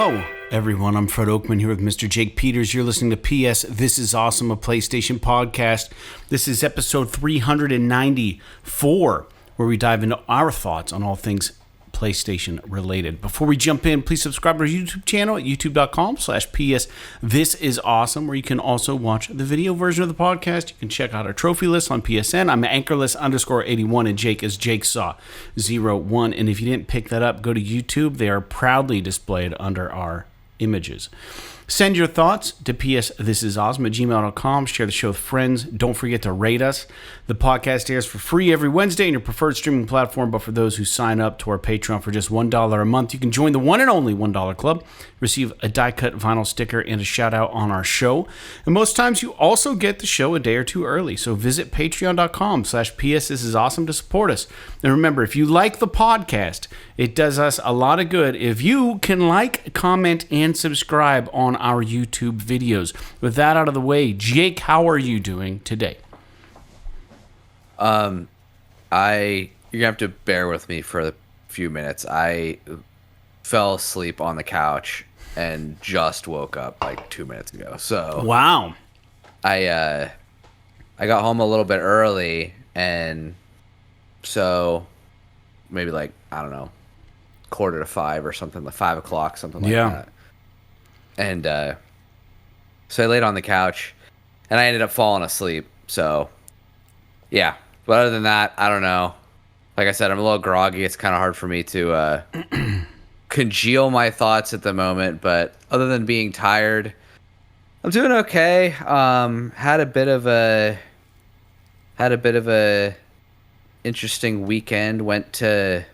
Hello, everyone. I'm Fred Oakman here with Mr. Jake Peters. You're listening to PS This Is Awesome, a PlayStation podcast. This is episode 394, where we dive into our thoughts on all things PlayStation related. Before we jump in, please subscribe to our YouTube channel at youtube.com/PS This Is Awesome, where you can also watch the video version of the podcast. You can check out our trophy list on PSN. I'm Anchorless_81, and Jake is JakeSaw01. And if you didn't pick that up, go to YouTube. They are proudly displayed under our images. Send your thoughts to psthisisawesome@gmail.com. Share the show with friends. Don't forget to rate us. The podcast airs for free every Wednesday on your preferred streaming platform, but for those who sign up to our Patreon for just $1 a month, you can join the one and only $1 Club, receive a die-cut vinyl sticker, and a shout-out on our show. And most times, you also get the show a day or two early. So visit patreon.com/psthisisawesome to support us. And remember, if you like the podcast, it does us a lot of good if you can like, comment, and subscribe on our YouTube videos. With that out of the way, Jake, how are you doing today? You're gonna have to bear with me for a few minutes. I fell asleep on the couch and just woke up like 2 minutes ago. So Wow. I got home a little bit early, and so maybe like, I don't know, 4:45 or something, like 5 o'clock, something like that. And so I laid on the couch, and I ended up falling asleep. So yeah, but other than that, I don't know. Like I said, I'm a little groggy. It's kind of hard for me to congeal my thoughts at the moment. But other than being tired, I'm doing okay. Had a bit of a interesting weekend. Went to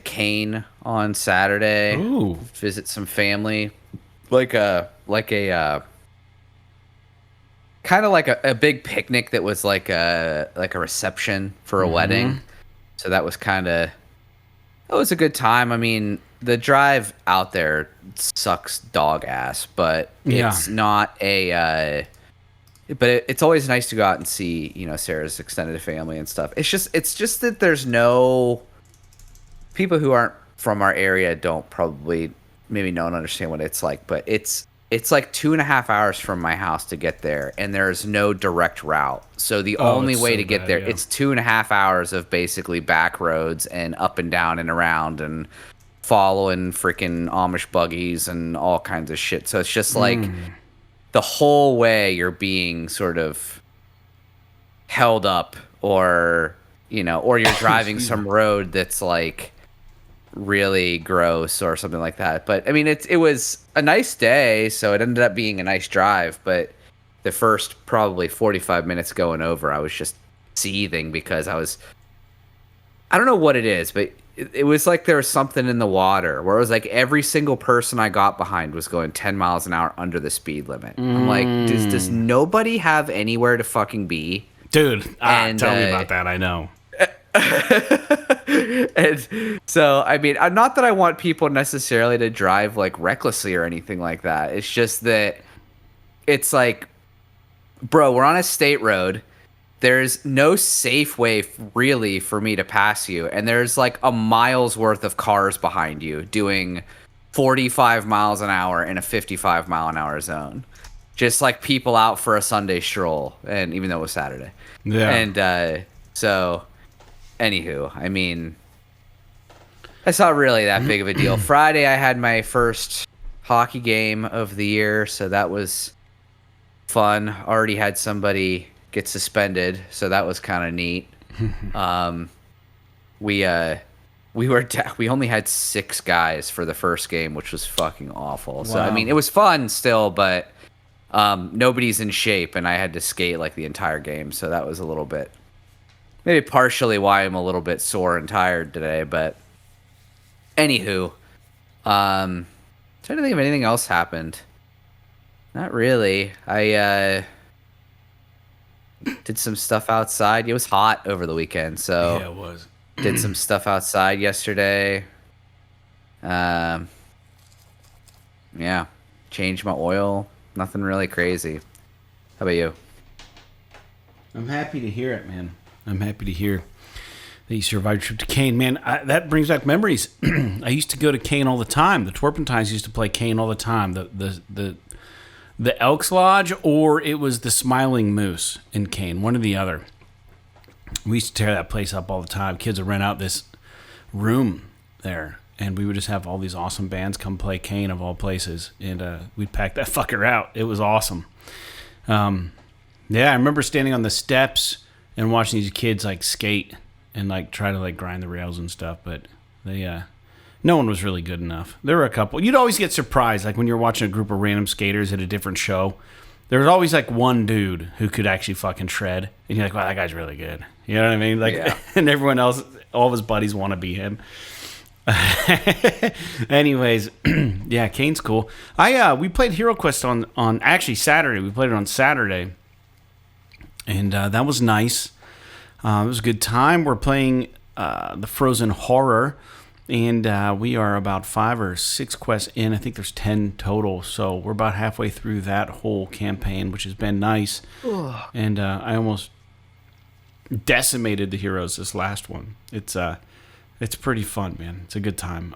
Kane on Saturday. Ooh. Visit some family, like a kind of like a big picnic that was like a reception for a wedding. So that was a good time. I mean, the drive out there sucks dog ass, but it's not a but it's always nice to go out and see, Sarah's extended family and stuff. It's just that there's no people who aren't from our area don't understand what it's like, but it's like 2.5 hours from my house to get there, and there's no direct route. So the only way to get there, it's 2.5 hours of basically back roads and up and down and around and following freaking Amish buggies and all kinds of shit. So it's just like the whole way you're being sort of held up, or you're driving some road that's like really gross or something like that. But I mean, it was a nice day, so it ended up being a nice drive. But the first probably 45 minutes going over, I was just seething because I don't know what it is, but it was like there was something in the water where it was like every single person I got behind was going 10 miles an hour under the speed limit. I'm like, does nobody have anywhere to fucking be? Dude, tell me about that. I know. And so, I mean, not that I want people necessarily to drive like recklessly or anything like that. It's just that it's like, bro, we're on a state road. There's no safe way really for me to pass you. And there's like a mile's worth of cars behind you doing 45 miles an hour in a 55 mile an hour zone. Just like people out for a Sunday stroll. And even though it was Saturday. Yeah. And so anywho, I mean, it's not really that big of a deal. Friday, I had my first hockey game of the year, so that was fun. Already had somebody get suspended, so that was kind of neat. We only had 6 guys for the first game, which was fucking awful. So I mean, it was fun still, but nobody's in shape, and I had to skate like the entire game, so that was a little bit. Maybe partially why I'm a little bit sore and tired today, but anywho, trying to think if anything else happened. Not really. I did some stuff outside. It was hot over the weekend, so Yeah, it was. did some stuff outside yesterday. Yeah, changed my oil. Nothing really crazy. How about you? I'm happy to hear it, man. I'm happy to hear The survived trip to Kane, man, that brings back memories. I used to go to Kane all the time. The Twerpentines used to play Kane all the time. The Elks Lodge, or it was the Smiling Moose in Kane, one or the other. We used to tear that place up all the time. Kids would rent out this room there, and we would just have all these awesome bands come play Kane of all places, and we'd pack that fucker out. It was awesome. Yeah, I remember standing on the steps and watching these kids like skate and like try to like grind the rails and stuff, but they no one was really good enough. There were a couple. You'd always get surprised, like when you're watching a group of random skaters at a different show. There was always like one dude who could actually fucking shred, and you're like, wow, that guy's really good. You know what I mean? Like, yeah. And everyone else, all of his buddies want to be him. Anyways, yeah, Kane's cool. We played Hero Quest on actually Saturday. We played it on Saturday, and that was nice. It was a good time. We're playing the Frozen Horror, and we are about 5 or 6 quests in. I think there's 10 total, so we're about halfway through that whole campaign, which has been nice. Ugh. And I almost decimated the heroes this last one. It's pretty fun, man. It's a good time.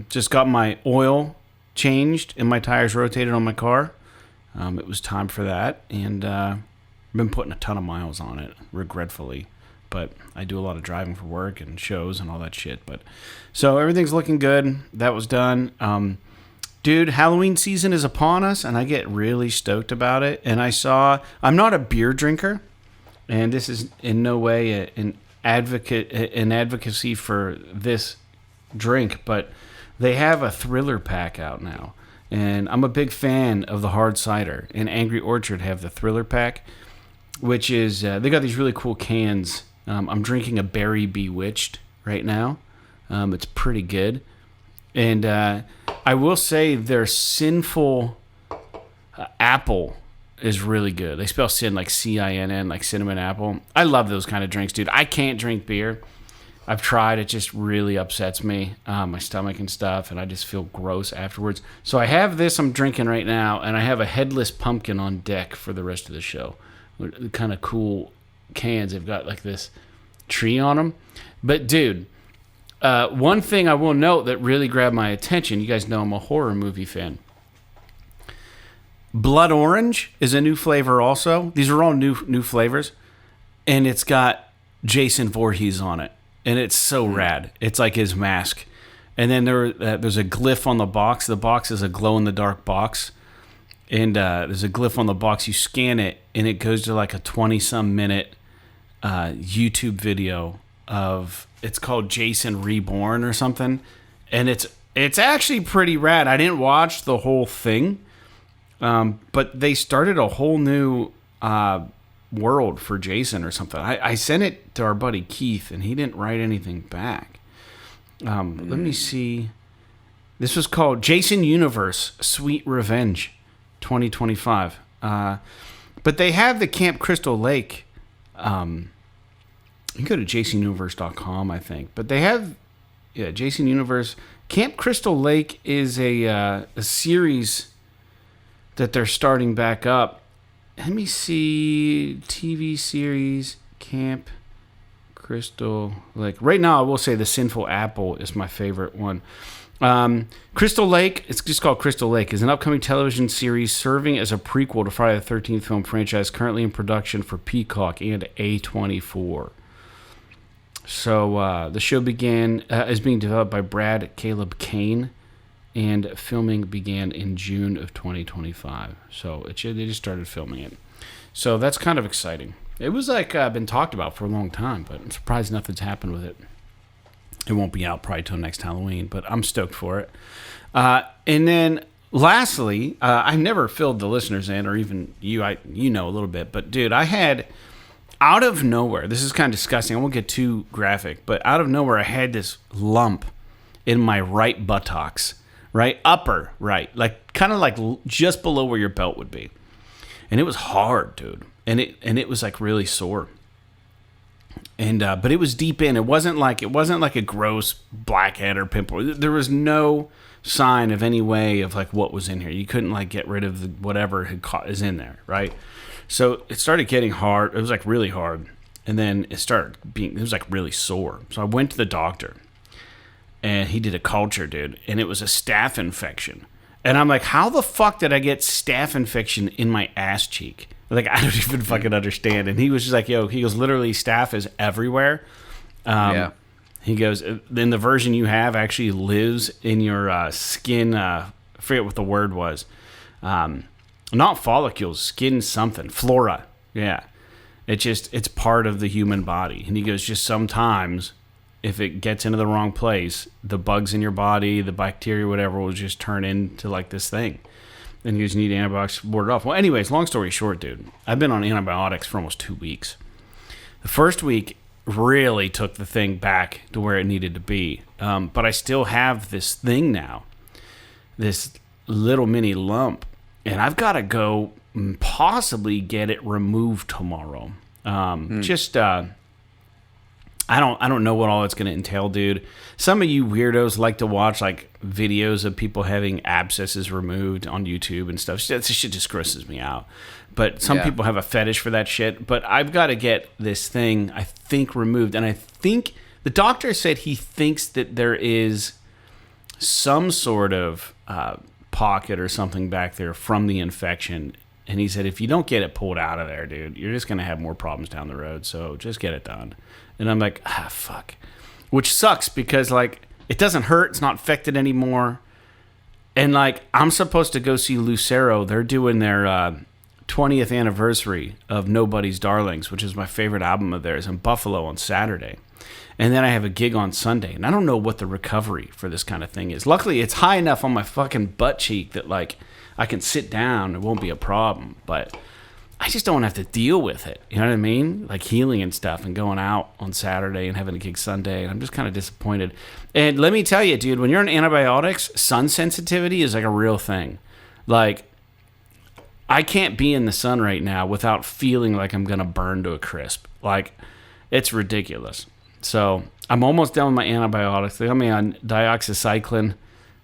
Just got my oil changed and my tires rotated on my car. It was time for that, and I've been putting a ton of miles on it, regretfully. But I do a lot of driving for work and shows and all that shit. But so everything's looking good. That was done. Dude, Halloween season is upon us, and I get really stoked about it. And I'm not a beer drinker, and this is in no way an advocacy for this drink, but they have a Thriller pack out now. And I'm a big fan of the hard cider. And Angry Orchard have the Thriller pack, which is, they got these really cool cans. I'm drinking a Berry Bewitched right now. It's pretty good. And I will say their Sinful Apple is really good. They spell sin like C-I-N-N, like cinnamon apple. I love those kind of drinks, dude. I can't drink beer. I've tried. It just really upsets me, my stomach and stuff, and I just feel gross afterwards. So I have this I'm drinking right now, and I have a Headless Pumpkin on deck for the rest of the show. Kind of cool cans. They've got like this tree on them. But dude, one thing I will note that really grabbed my attention, you guys know I'm a horror movie fan. Blood Orange is a new flavor also. These are all new flavors. And it's got Jason Voorhees on it. And it's so rad. It's like his mask. And then there's a glyph on the box. The box is a glow-in-the-dark box. And there's a glyph on the box. You scan it, and it goes to like a 20-some minute YouTube video of, it's called Jason Reborn or something. And it's actually pretty rad. I didn't watch the whole thing, but they started a whole new world for Jason or something. I sent it to our buddy Keith, and he didn't write anything back. Let me see. This was called Jason Universe Sweet Revenge 2025. But they have the Camp Crystal Lake. You can go to jasonuniverse.com, I think. But they have, Jason Universe. Camp Crystal Lake is a series that they're starting back up. Let me see. TV series, Camp Crystal Lake. Right now, I will say the Sinful Apple is my favorite one. Crystal Lake, it's just called Crystal Lake, is an upcoming television series serving as a prequel to Friday the 13th film franchise, currently in production for Peacock and A24. So the show is being developed by Brad Caleb Kane, and filming began in June of 2025. So they just started filming it. So that's kind of exciting. It was like been talked about for a long time, but I'm surprised nothing's happened with it. It won't be out probably till next Halloween, but I'm stoked for it. And then lastly, I never filled the listeners in, or even you. You know a little bit, but dude, I had out of nowhere. This is kind of disgusting. I won't get too graphic, but out of nowhere, I had this lump in my right buttocks, right upper right, like kind of like just below where your belt would be, and it was hard, dude, and it was like really sore. And but it was deep in. It wasn't like a gross blackhead or pimple. There was no sign of any way of like what was in here. You couldn't like get rid of whatever is in there, right? So it started getting hard. It was like really hard, And then it was like really sore. So I went to the doctor and he did a culture, dude. And it was a staph infection. And I'm like, how the fuck did I get staph infection in my ass cheek? Like, I don't even fucking understand. And he was just like, yo, he goes, literally, staph is everywhere. Yeah. He goes, then the version you have actually lives in your skin. I forget what the word was. Not follicles, skin something. Flora. Yeah. It's part of the human body. And he goes, just sometimes, if it gets into the wrong place, the bugs in your body, the bacteria, whatever, will just turn into like this thing. And you just need antibiotics to ward it off. Well, anyways, long story short, dude, I've been on antibiotics for almost 2 weeks. The first week really took the thing back to where it needed to be. But I still have this thing now, this little mini lump, and I've got to go possibly get it removed tomorrow. I don't know what all it's going to entail, dude. Some of you weirdos like to watch like videos of people having abscesses removed on YouTube and stuff. That shit just grosses me out. But some people have a fetish for that shit. But I've got to get this thing, I think, removed. And I think the doctor said he thinks that there is some sort of pocket or something back there from the infection. And he said, if you don't get it pulled out of there, dude, you're just going to have more problems down the road. So just get it done. And I'm like, fuck. Which sucks because, like, it doesn't hurt. It's not infected anymore. And, like, I'm supposed to go see Lucero. They're doing their 20th anniversary of Nobody's Darlings, which is my favorite album of theirs, in Buffalo on Saturday. And then I have a gig on Sunday. And I don't know what the recovery for this kind of thing is. Luckily, it's high enough on my fucking butt cheek that, like, I can sit down. It won't be a problem. But I just don't have to deal with it. You know what I mean? Like healing and stuff and going out on Saturday and having a gig Sunday. And I'm just kind of disappointed. And let me tell you, dude, when you're on antibiotics, sun sensitivity is like a real thing. Like, I can't be in the sun right now without feeling like I'm going to burn to a crisp. Like, it's ridiculous. So I'm almost done with my antibiotics. They got me on dioxycycline,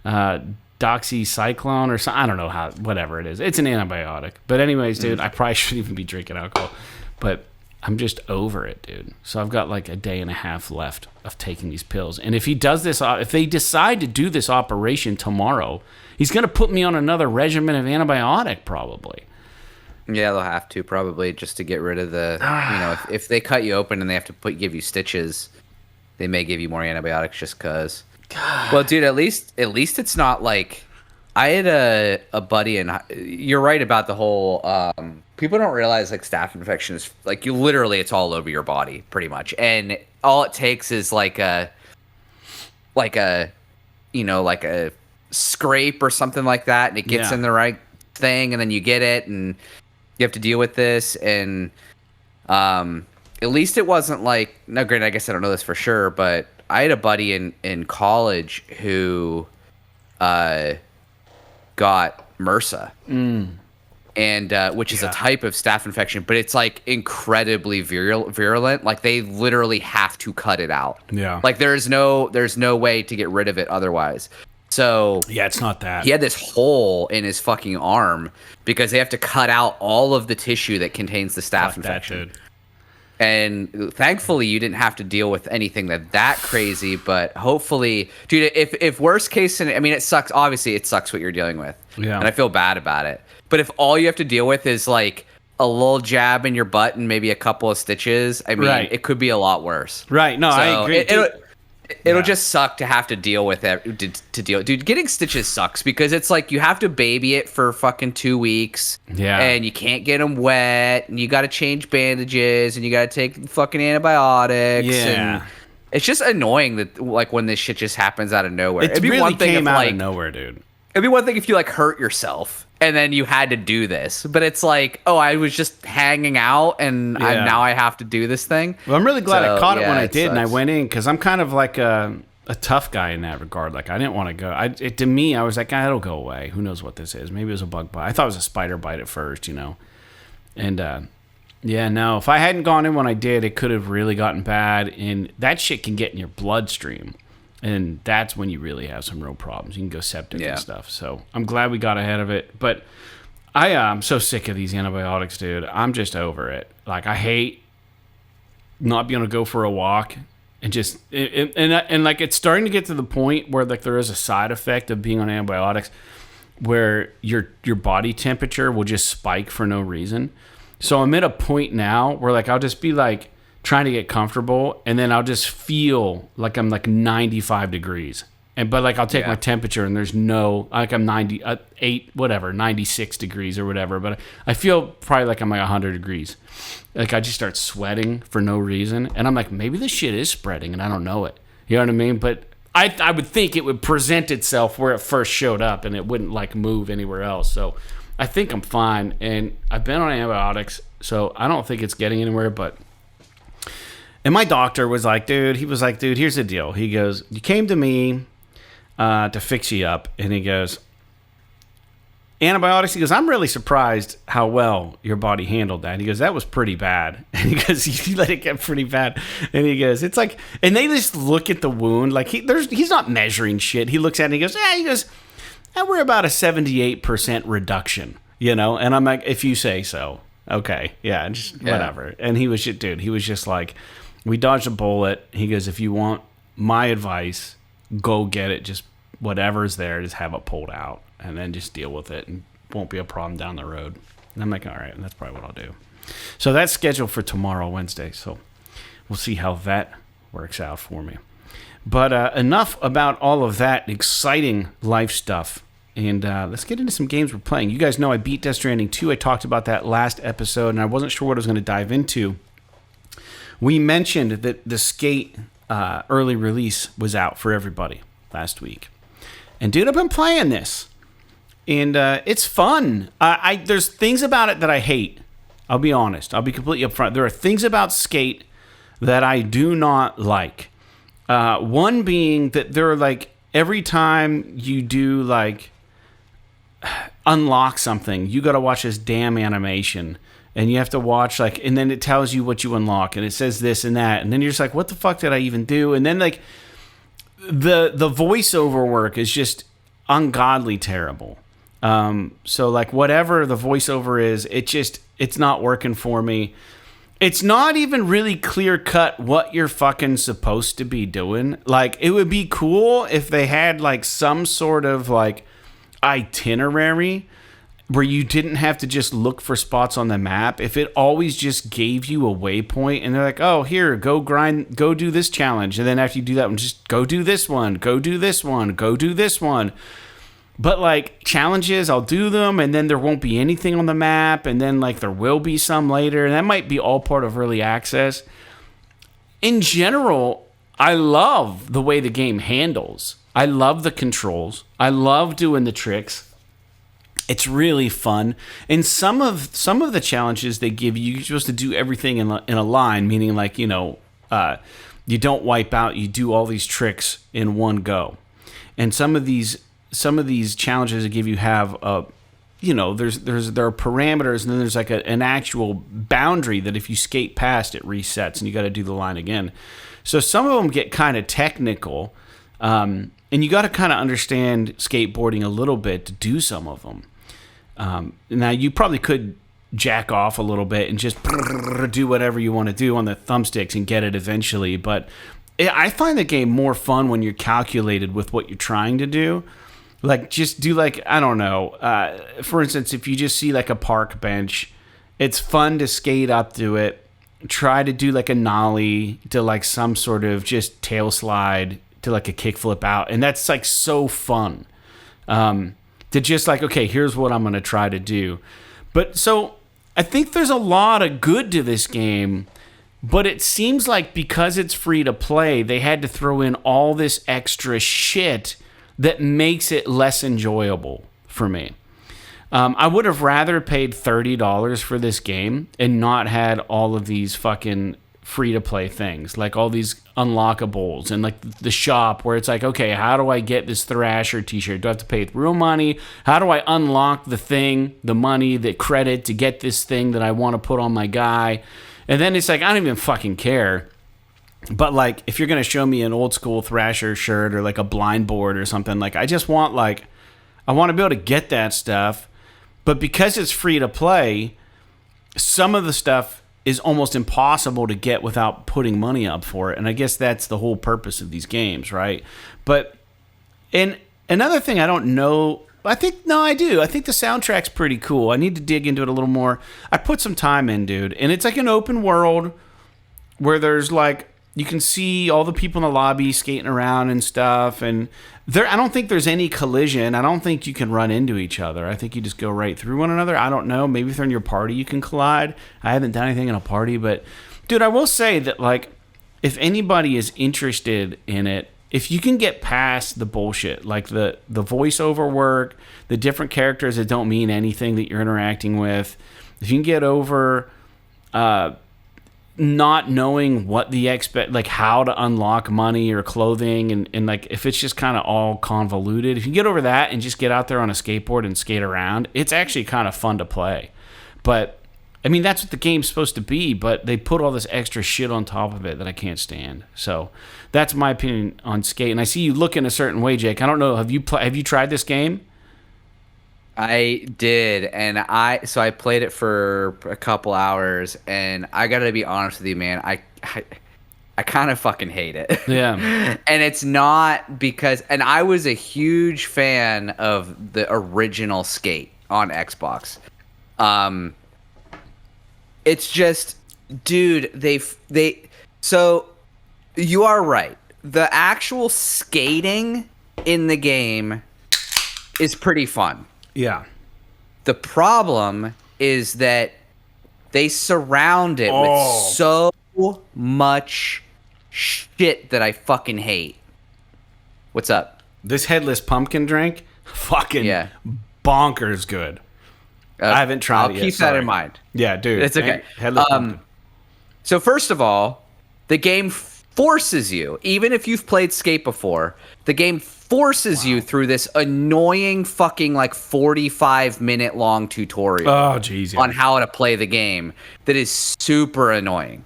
doxycyclone or something. I don't know whatever it is. It's an antibiotic. But anyways, dude, I probably shouldn't even be drinking alcohol. But I'm just over it, dude. So I've got like a day and a half left of taking these pills. And if he does this, if they decide to do this operation tomorrow, he's going to put me on another regimen of antibiotic probably. Yeah, they'll have to probably just to get rid of the, if they cut you open and they have to give you stitches, they may give you more antibiotics just because. Well, dude, at least it's not like I had a buddy, and you're right about the whole. People don't realize like staph infection is like it's all over your body pretty much, and all it takes is like a scrape or something like that, and it gets in the right thing, and then you get it, and you have to deal with this, and at least it wasn't like. No, granted, I guess I don't know this for sure, but I had a buddy in college who got MRSA, and which is a type of staph infection, but it's like incredibly virulent. Like they literally have to cut it out. Yeah, like there's no way to get rid of it otherwise. So yeah, it's not that. He had this hole in his fucking arm because they have to cut out all of the tissue that contains the staph infection. That, dude. And thankfully, you didn't have to deal with anything that crazy. But hopefully, dude, if worst case, I mean, it sucks. Obviously, it sucks what you're dealing with. Yeah. And I feel bad about it. But if all you have to deal with is like a little jab in your butt and maybe a couple of stitches, I mean, it could be a lot worse. Right. No, so I agree. It'll just suck to have to deal with it. To deal, dude. Getting stitches sucks because it's like you have to baby it for fucking 2 weeks. Yeah, and you can't get them wet, and you got to change bandages, and you got to take fucking antibiotics. Yeah, and it's just annoying that like when this shit just happens out of nowhere. It'd be really one thing came out of nowhere, dude. It'd be one thing if you like hurt yourself and then you had to do this, but it's like, oh, I was just hanging out and now I have to do this thing. Well, I'm really glad I caught it when I did, and I went in because I'm kind of like a tough guy in that regard. Like I didn't want to go. To me, I was like, it'll go away. Who knows what this is? Maybe it was a bug bite. I thought it was a spider bite at first, And no, if I hadn't gone in when I did, it could have really gotten bad, and that shit can get in your bloodstream. And that's when you really have some real problems. You can go septic and stuff. So I'm glad we got ahead of it. But I'm so sick of these antibiotics, dude. I'm just over it. Like, I hate not being able to go for a walk. And just and like it's starting to get to the point where like there is a side effect of being on antibiotics where your body temperature will just spike for no reason. So I'm at a point now where like I'll just be like trying to get comfortable and then I'll just feel like I'm like 95 degrees. But like I'll take my temperature and there's no, like I'm 96 degrees or whatever, but I feel probably like I'm like 100 degrees. Like I just start sweating for no reason. And I'm like, maybe this shit is spreading and I don't know it. You know what I mean? But I would think it would present itself where it first showed up and it wouldn't like move anywhere else. So I think I'm fine. And I've been on antibiotics, so I don't think it's getting anywhere, but... And my doctor was like, dude, here's the deal. He goes, you came to me to fix you up. And he goes, antibiotics? He goes, I'm really surprised how well your body handled that. He goes, that was pretty bad. And he goes, you let it get pretty bad. And he goes, it's like, and they just look at the wound. Like he's not measuring shit. He looks at it and he goes, we're about a 78% reduction, you know? And I'm like, if you say so. Okay. Yeah. Just whatever. And he was just like, we dodged a bullet. He goes, if you want my advice, go get it. Just whatever's there, just have it pulled out and then just deal with it and won't be a problem down the road. And I'm like, all right, and that's probably what I'll do. So that's scheduled for tomorrow, Wednesday. So we'll see how that works out for me. But enough about all of that exciting life stuff. And let's get into some games we're playing. You guys know I beat Death Stranding 2. I talked about that last episode, and I wasn't sure what I was going to dive into. We mentioned that the Skate early release was out for everybody last week. And dude, I've been playing this. And it's fun. There's things about it that I hate. I'll be honest. I'll be completely upfront. There are things about Skate that I do not like. One being that there are like, every time you do like unlock something, you got to watch this damn animation. And you have to watch, like, and then it tells you what you unlock, and it says this and that, and then you're just like, what the fuck did I even do? And then, like, the voiceover work is just ungodly terrible. So, like, whatever the voiceover is, it's not working for me. It's not even really clear-cut what you're fucking supposed to be doing. Like, it would be cool if they had, like, some sort of, like, itinerary where you didn't have to just look for spots on the map. If it always just gave you a waypoint and they're like, oh, here, go do this challenge. And then after you do that one, just go do this one, go do this one, go do this one. But like challenges, I'll do them and then there won't be anything on the map. And then like there will be some later. And that might be all part of early access. In general, I love the way the game handles. I love the controls. I love doing the tricks. It's really fun. And some of the challenges they give you, you're supposed to do everything in a line, meaning like, you know, you don't wipe out, you do all these tricks in one go. And some of these challenges they give you have you know, there are parameters and then there's like an actual boundary that if you skate past it resets and you got to do the line again. So some of them get kind of technical. And you got to kind of understand skateboarding a little bit to do some of them. Now, you probably could jack off a little bit and just do whatever you want to do on the thumbsticks and get it eventually. But I find the game more fun when you're calculated with what you're trying to do. Like, just do like, I don't know. For instance, if you just see like a park bench, it's fun to skate up to it. Try to do like a nollie to like some sort of just tail slide to like a kickflip out. And that's like so fun. To just like, okay, here's what I'm going to try to do. But so I think there's a lot of good to this game, but it seems like because it's free to play, they had to throw in all this extra shit that makes it less enjoyable for me. I would have rather paid $30 for this game and not had all of these fucking free-to-play things, like all these unlockables and like the shop where it's like, okay, how do I get this Thrasher t-shirt? Do I have to pay real money? How do I unlock the thing, the money, the credit to get this thing that I want to put on my guy? And then it's like, I don't even fucking care. But like, if you're going to show me an old school Thrasher shirt or like a blind board or something, like I just want like, I want to be able to get that stuff. But because it's free to play, some of the stuff is almost impossible to get without putting money up for it. And I guess that's the whole purpose of these games, right? But and another thing I don't know, I think the soundtrack's pretty cool. I need to dig into it a little more. I put some time in, dude, and it's like an open world where there's like you can see all the people in the lobby skating around and stuff, and I don't think there's any collision. I don't think you can run into each other. I think you just go right through one another. I don't know. Maybe if they're in your party, you can collide. I haven't done anything in a party, but dude, I will say that like if anybody is interested in it, if you can get past the bullshit, like the voiceover work, the different characters that don't mean anything that you're interacting with, if you can get over not knowing what like how to unlock money or clothing, and like if it's just kind of all convoluted, if you get over that and just get out there on a skateboard and skate around, it's actually kind of fun to play. But I mean, that's what the game's supposed to be, but they put all this extra shit on top of it that I can't stand. So that's my opinion on Skate. And I see you looking a certain way, Jake. I don't know. Have you tried this game? I did, and I played it for a couple hours, and I gotta be honest with you, man. I kind of fucking hate it. Yeah. And it's not because, and I was a huge fan of the original Skate on Xbox. It's just, dude, so you are right. The actual skating in the game is pretty fun. Yeah. The problem is that they surround it with so much shit that I fucking hate. What's up? This headless pumpkin drink, fucking bonkers good. I haven't tried it yet. I'll keep that in mind. Yeah, dude. It's okay. Headless pumpkin. So first of all, the game forces you, even if you've played Skate before, the game forces you through this annoying fucking like 45-minute long tutorial on how to play the game that is super annoying.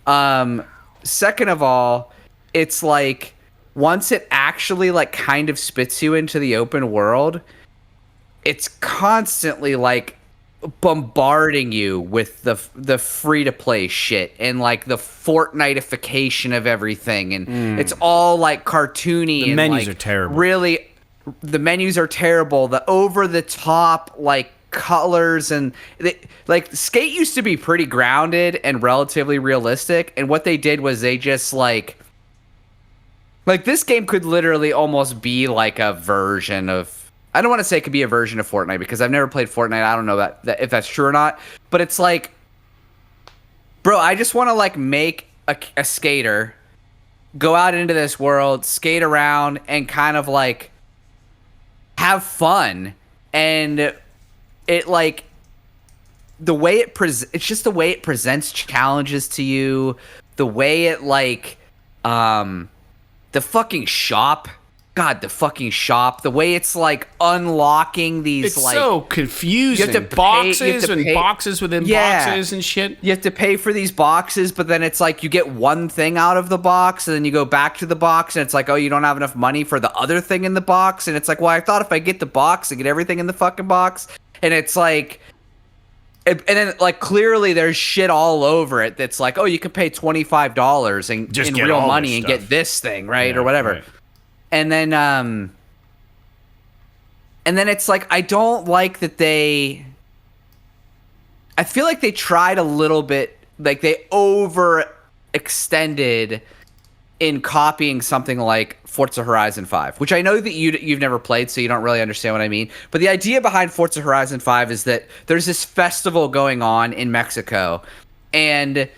Second of all, it's like once it actually like kind of spits you into the open world, it's constantly like bombarding you with the free to play shit and like the Fortnite-ification of everything, and it's all like cartoony. The and menus like, are terrible. Really, the menus are terrible. The over the top like colors, and like Skate used to be pretty grounded and relatively realistic, and what they did was they just like this game could literally almost be like a version of, I don't want to say it could be a version of Fortnite because I've never played Fortnite. I don't know that if that's true or not. But it's like, bro, I just want to like make a skater go out into this world, skate around, and kind of like have fun. And it like the way it's just the way it presents challenges to you, the way it like the fucking shop. God, the fucking shop, the way it's like unlocking these, it's like, so confusing. You have to boxes and boxes within boxes and shit. You have to pay for these boxes, but then it's like you get one thing out of the box, and then you go back to the box, and it's like, oh, you don't have enough money for the other thing in the box, and it's like, well, I thought if I get the box, I get everything in the fucking box, and it's like, and then like clearly there's shit all over it that's like, oh, you can pay $25 and just in real money and get this thing, right, or whatever. Right. And then it's like, I don't like that I feel like they tried a little bit, like they overextended in copying something like Forza Horizon 5, which I know that you've never played, so you don't really understand what I mean. But the idea behind Forza Horizon 5 is that there's this festival going on in Mexico, and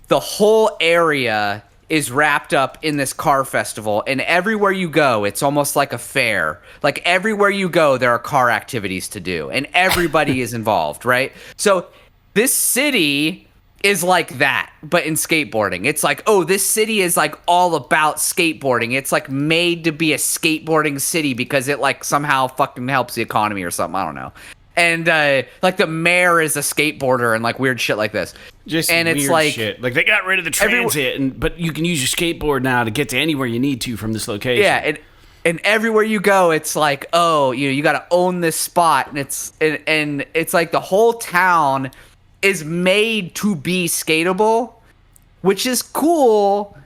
the whole area is wrapped up in this car festival, and everywhere you go, it's almost like a fair. Like everywhere you go, there are car activities to do, and everybody is involved, right? So this city is like that, but in skateboarding. It's like, oh, this city is like all about skateboarding. It's like made to be a skateboarding city because it like somehow fucking helps the economy or something. I don't know. And like the mayor is a skateboarder and like weird shit like this. Just and weird it's like shit. Like they got rid of the transit, but you can use your skateboard now to get to anywhere you need to from this location. Yeah, and everywhere you go, it's like, oh, you got to own this spot, and it's like the whole town is made to be skatable, which is cool.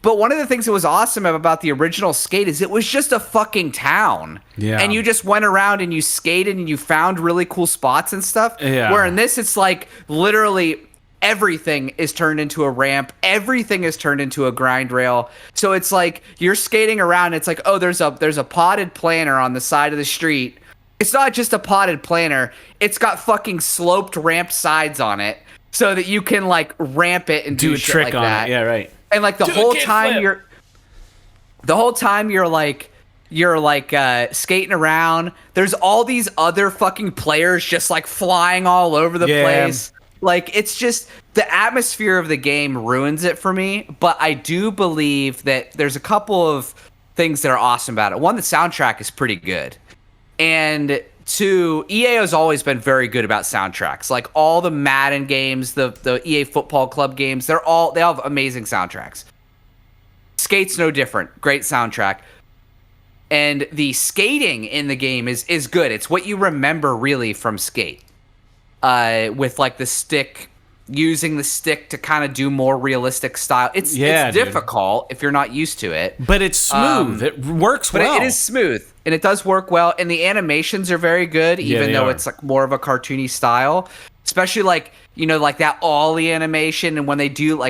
But one of the things that was awesome about the original Skate is it was just a fucking town. Yeah. And you just went around and you skated and you found really cool spots and stuff. Yeah. Where in this, it's like literally everything is turned into a ramp. Everything is turned into a grind rail. So it's like you're skating around. It's like, oh, there's a potted planter on the side of the street. It's not just a potted planter. It's got fucking sloped ramp sides on it so that you can like ramp it and do a shit trick like on that. it. Yeah, right. And like the whole time you're skating around, there's all these other fucking players just like flying all over the place. Like it's just the atmosphere of the game ruins it for me, but I do believe that there's a couple of things that are awesome about it. One, the soundtrack is pretty good. And two, EA has always been very good about soundtracks. Like all the Madden games, the EA Football Club games, they have amazing soundtracks. Skate's no different. Great soundtrack. And the skating in the game is good. It's what you remember really from Skate. With like the stick, using the stick to kind of do more realistic style. It's difficult if you're not used to it. But it's smooth. It works well. But it is smooth. And it does work well. And the animations are very good, even though it's like more of a cartoony style. Especially like, you know, like that ollie animation. And when you do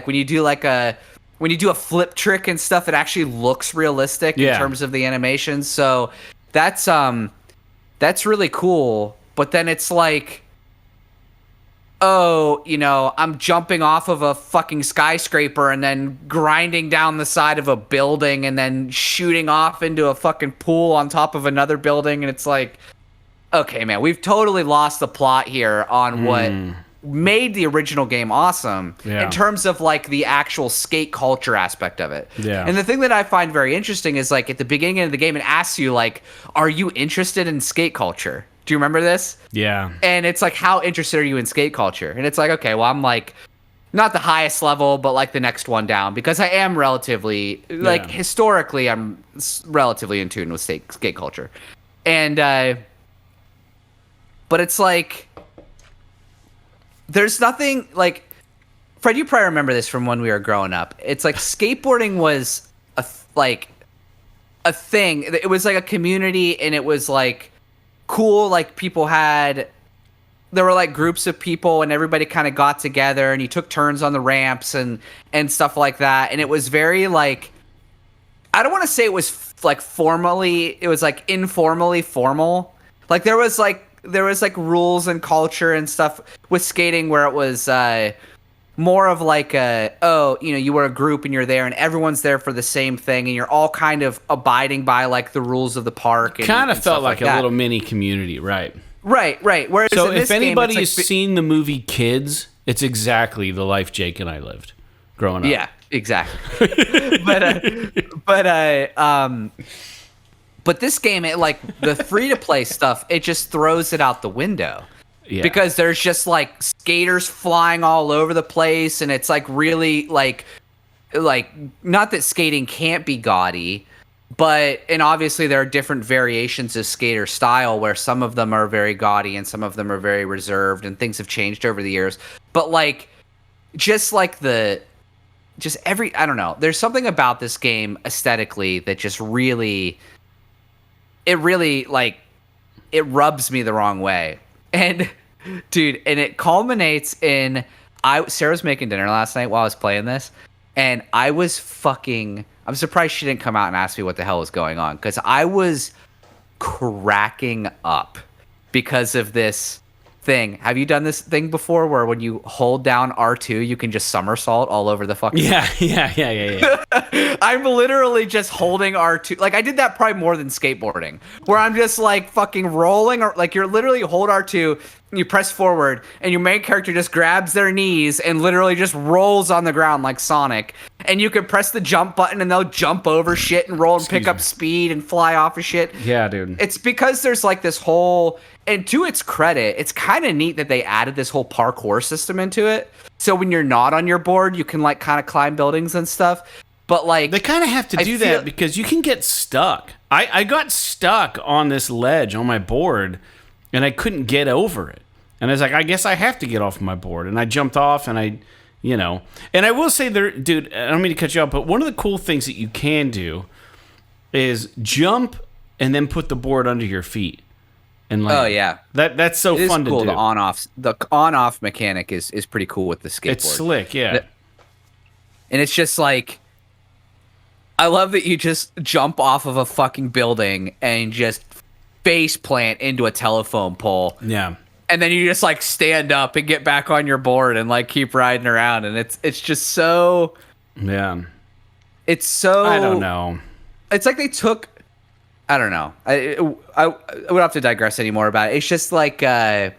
a flip trick and stuff, it actually looks realistic in terms of the animations. So that's really cool. But then it's like, oh, you know, I'm jumping off of a fucking skyscraper and then grinding down the side of a building and then shooting off into a fucking pool on top of another building. And it's like, okay, man, we've totally lost the plot here on what made the original game awesome in terms of like the actual skate culture aspect of it. Yeah. And the thing that I find very interesting is like at the beginning of the game, it asks you like, are you interested in skate culture? Do you remember this? Yeah. And it's like, how interested are you in skate culture? And it's like, okay, well, I'm like, not the highest level, but like the next one down because I am relatively, like historically, I'm relatively in tune with skate culture. And, but it's like, there's nothing like, Fred, you probably remember this from when we were growing up. It's like skateboarding was a thing. It was like a community and it was like, cool, like there were like groups of people and everybody kind of got together and you took turns on the ramps and stuff like that. And it was very like, I don't want to say it was like formally, it was like informally formal. Like there was like rules and culture and stuff with skating where it was more of like you were a group and you're there and everyone's there for the same thing and you're all kind of abiding by like the rules of the park. Kind of felt like a little mini community, right? Right. Whereas so if anybody has seen the movie Kids, it's exactly the life Jake and I lived growing up. Yeah, exactly. But this game, it like the free to play stuff, it just throws it out the window. Yeah. Because there's just like skaters flying all over the place and it's like really like not that skating can't be gaudy, and obviously there are different variations of skater style where some of them are very gaudy and some of them are very reserved and things have changed over the years. But like I don't know, there's something about this game aesthetically that just really like it rubs me the wrong way. And dude, and it culminates in Sarah was making dinner last night while I was playing this, and I'm surprised she didn't come out and ask me what the hell was going on, because I was cracking up because of this thing. Have you done this thing before where when you hold down R2 you can just somersault all over the fucking Yeah. I'm literally just holding R2. Like I did that probably more than skateboarding, where I'm just like fucking rolling, or like you're literally hold R2 and you press forward and your main character just grabs their knees and literally just rolls on the ground like Sonic, and you can press the jump button and they'll jump over shit and roll and pick up speed and fly off of shit. Yeah, dude. It's because there's like this whole, and to its credit, it's kind of neat that they added this whole parkour system into it. So when you're not on your board, you can like kind of climb buildings and stuff. But like they kind of have to do that because you can get stuck. I got stuck on this ledge on my board and I couldn't get over it. And I was like, I guess I have to get off my board. And I jumped off, and and I will say there, dude, I don't mean to cut you off, but one of the cool things that you can do is jump and then put the board under your feet. And oh yeah, that's so fun to do. The on-off mechanic is pretty cool with the skateboard. It's slick, yeah. And it's just like, I love that you just jump off of a fucking building and just face plant into a telephone pole. Yeah. And then you just like stand up and get back on your board and like keep riding around, and it's just so, yeah. It's so, I don't know. It's like they took, I don't know. I would have to digress anymore about it. It's just like, I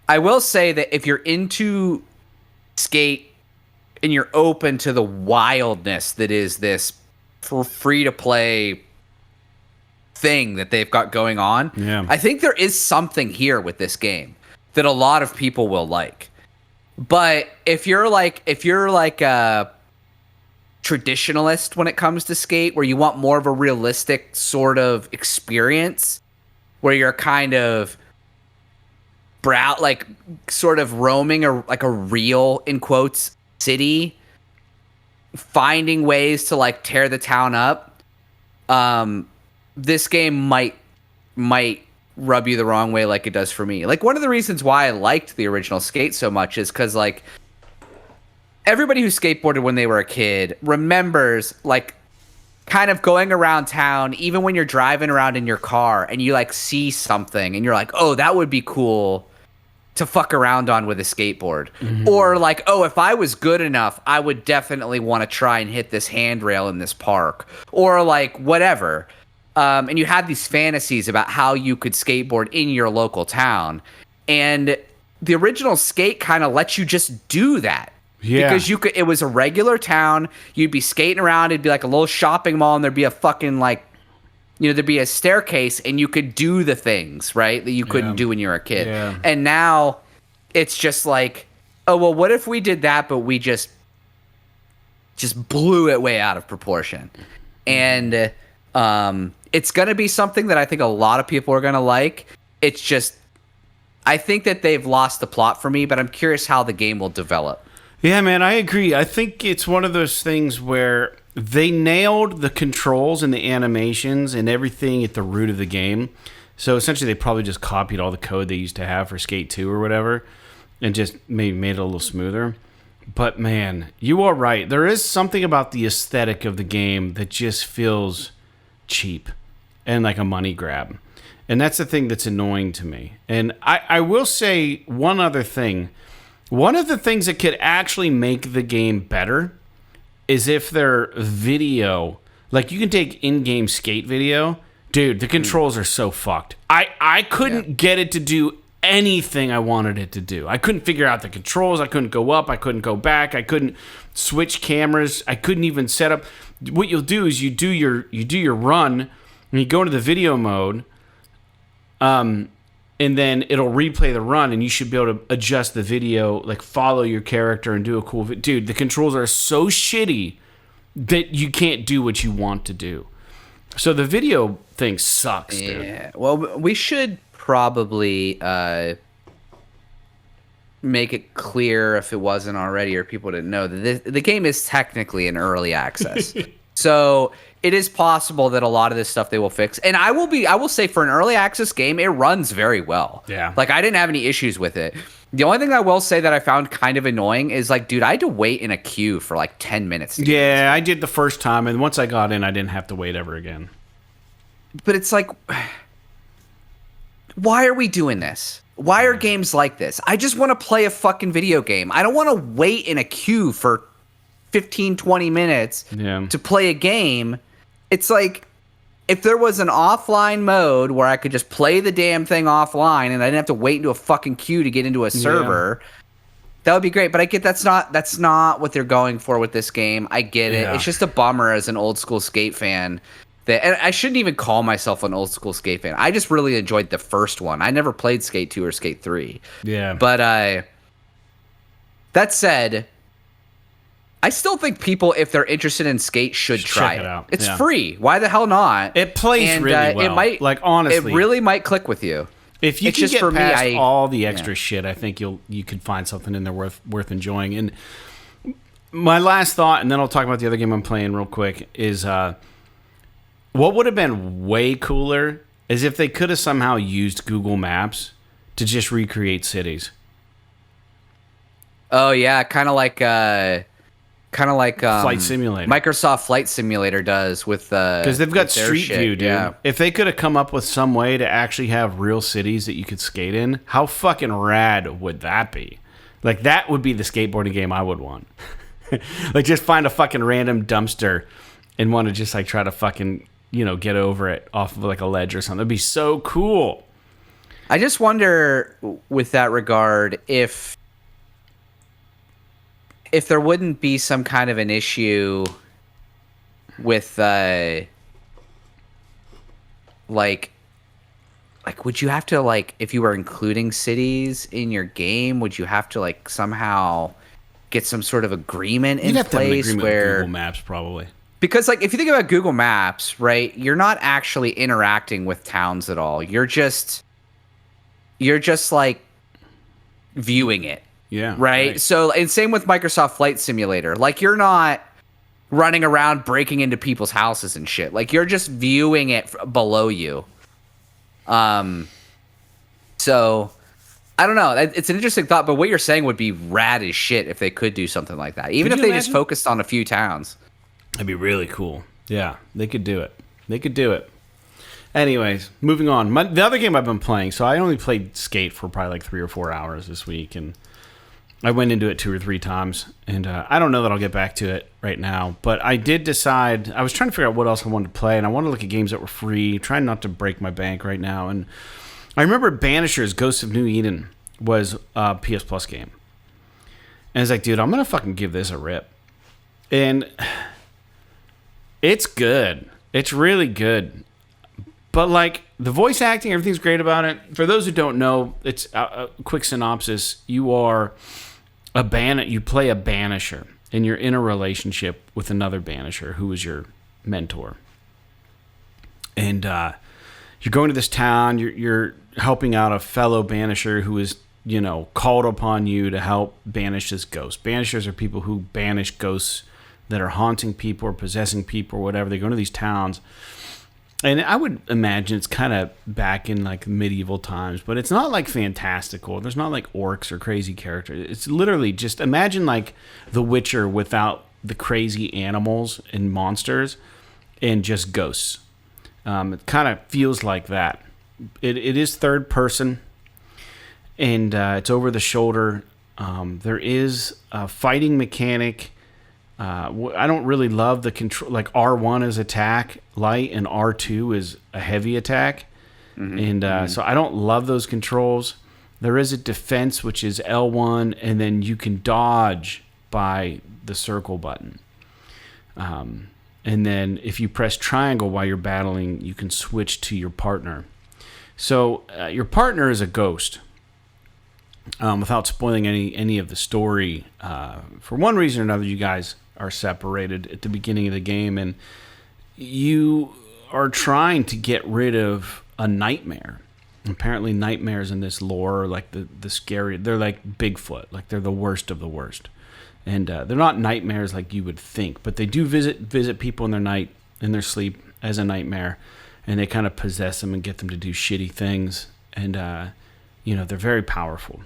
will say that if you're into skate and you're open to the wildness that is this free to play thing that they've got going on, yeah. I think there is something here with this game that a lot of people will like. But if you're like a traditionalist when it comes to skate, where you want more of a realistic sort of experience, where you're kind of sort of roaming a real, in quotes, city, finding ways to like tear the town up, this game might rub you the wrong way like it does for me. Like, one of the reasons why I liked the original Skate so much is because, like, everybody who skateboarded when they were a kid remembers, like, kind of going around town, even when you're driving around in your car and you, like, see something and you're like, oh, that would be cool to fuck around on with a skateboard. Mm-hmm. Or, like, oh, if I was good enough, I would definitely want to try and hit this handrail in this park. Or, like, whatever. And you had these fantasies about how you could skateboard in your local town. And the original Skate kind of lets you just do that. Yeah. Because it was a regular town. You'd be skating around. It'd be like a little shopping mall, and there'd be a fucking, like, there'd be a staircase, and you could do the things, right, that you couldn't do when you were a kid. Yeah. And now it's just like, oh, well, what if we did that, but we just blew it way out of proportion? And it's going to be something that I think a lot of people are going to like. It's just, I think that they've lost the plot for me, but I'm curious how the game will develop. Yeah, man, I agree. I think it's one of those things where they nailed the controls and the animations and everything at the root of the game. So essentially, they probably just copied all the code they used to have for Skate 2 or whatever and just made it a little smoother. But, man, you are right. There is something about the aesthetic of the game that just feels cheap and like a money grab. And that's the thing that's annoying to me. And I will say one other thing. One of the things that could actually make the game better is if their video, like, you can take in-game skate video. Dude, the controls are so fucked. I couldn't get it to do anything I wanted it to do. I couldn't figure out the controls. I couldn't go up. I couldn't go back. I couldn't switch cameras. I couldn't even set up. What you'll do is you do your run, and you go into the video mode, and then it'll replay the run, and you should be able to adjust the video, like follow your character and do a cool video. Dude, the controls are so shitty that you can't do what you want to do. So the video thing sucks, dude. Yeah. Well, we should probably make it clear, if it wasn't already or people didn't know, that the game is technically in early access. So it is possible that a lot of this stuff they will fix. And I will say, for an early access game, it runs very well. Yeah. Like, I didn't have any issues with it. The only thing I will say that I found kind of annoying is, like, dude, I had to wait in a queue for like 10 minutes. Yeah, I did the first time, and once I got in, I didn't have to wait ever again. But it's like, why are we doing this? Why are games like this? I just want to play a fucking video game. I don't want to wait in a queue for 15, 20 minutes to play a game. It's like, if there was an offline mode where I could just play the damn thing offline and I didn't have to wait into a fucking queue to get into a server, that would be great. But I get that's not what they're going for with this game. I get it. It's just a bummer as an old school skate fan. And I shouldn't even call myself an old school skate fan. I just really enjoyed the first one. I never played Skate 2 or Skate 3. Yeah. But that said, I still think people, if they're interested in Skate, should try it out. It's free. Why the hell not? It plays really well. It might, like, honestly, it really might click with you. If you it's can just get for me, past all the extra shit, I think you could find something in there worth enjoying. And my last thought, and then I'll talk about the other game I'm playing real quick, is what would have been way cooler is if they could have somehow used Google Maps to just recreate cities. Oh yeah, kind of like Flight Simulator. Microsoft Flight Simulator does with because they've got with their Street shit, View, dude. Yeah. If they could have come up with some way to actually have real cities that you could skate in, how fucking rad would that be? Like, that would be the skateboarding game I would want. Like, just find a fucking random dumpster and want to just like try to fucking, get over it off of like a ledge or something. It'd be so cool. I just wonder, with that regard, if there wouldn't be some kind of an issue with like would you have to, like, if you were including cities in your game, would you have to like somehow get some sort of agreement in You'd have to have an place agreement where with Google Maps probably. because, like, if you think about Google Maps, right, you're not actually interacting with towns at all. You're just like viewing it. Yeah. Right? So, and same with Microsoft Flight Simulator. Like, you're not running around breaking into people's houses and shit. Like, you're just viewing it below you. So I don't know. It's an interesting thought, but what you're saying would be rad as shit if they could do something like that. Even if they just focused on a few towns. That'd be really cool. Yeah, they could do it. Anyways, moving on. The other game I've been playing, so I only played Skate for probably like 3 or 4 hours this week, and I went into it 2 or 3 times, and I don't know that I'll get back to it right now, but I did decide, I was trying to figure out what else I wanted to play, and I wanted to look at games that were free, trying not to break my bank right now, and I remember Banishers Ghosts of New Eden was a PS Plus game. And I was like, dude, I'm going to fucking give this a rip. And it's good. It's really good. But, like, the voice acting, everything's great about it. For those who don't know, it's a quick synopsis. You are you play a banisher, and you're in a relationship with another banisher who is your mentor. And you're going to this town. You're helping out a fellow banisher who is, called upon you to help banish this ghost. Banishers are people who banish ghosts that are haunting people or possessing people or whatever. They go into these towns. And I would imagine it's kind of back in like medieval times, but it's not like fantastical. There's not like orcs or crazy characters. It's literally just imagine like The Witcher without the crazy animals and monsters and just ghosts. It kind of feels like that. It is third person, and it's over the shoulder. There is a fighting mechanic. I don't really love the control. Like R1 is attack light and R2 is a heavy attack. Mm-hmm. And so I don't love those controls. There is a defense, which is L1, and then you can dodge by the circle button. And then if you press triangle while you're battling, you can switch to your partner. So your partner is a ghost. Without spoiling any of the story, for one reason or another, you guys are separated at the beginning of the game, and you are trying to get rid of a nightmare. Apparently, nightmares in this lore are like the scary. They're like Bigfoot, like they're the worst of the worst, and they're not nightmares like you would think, but they do visit people in their sleep as a nightmare, and they kind of possess them and get them to do shitty things, and they're very powerful.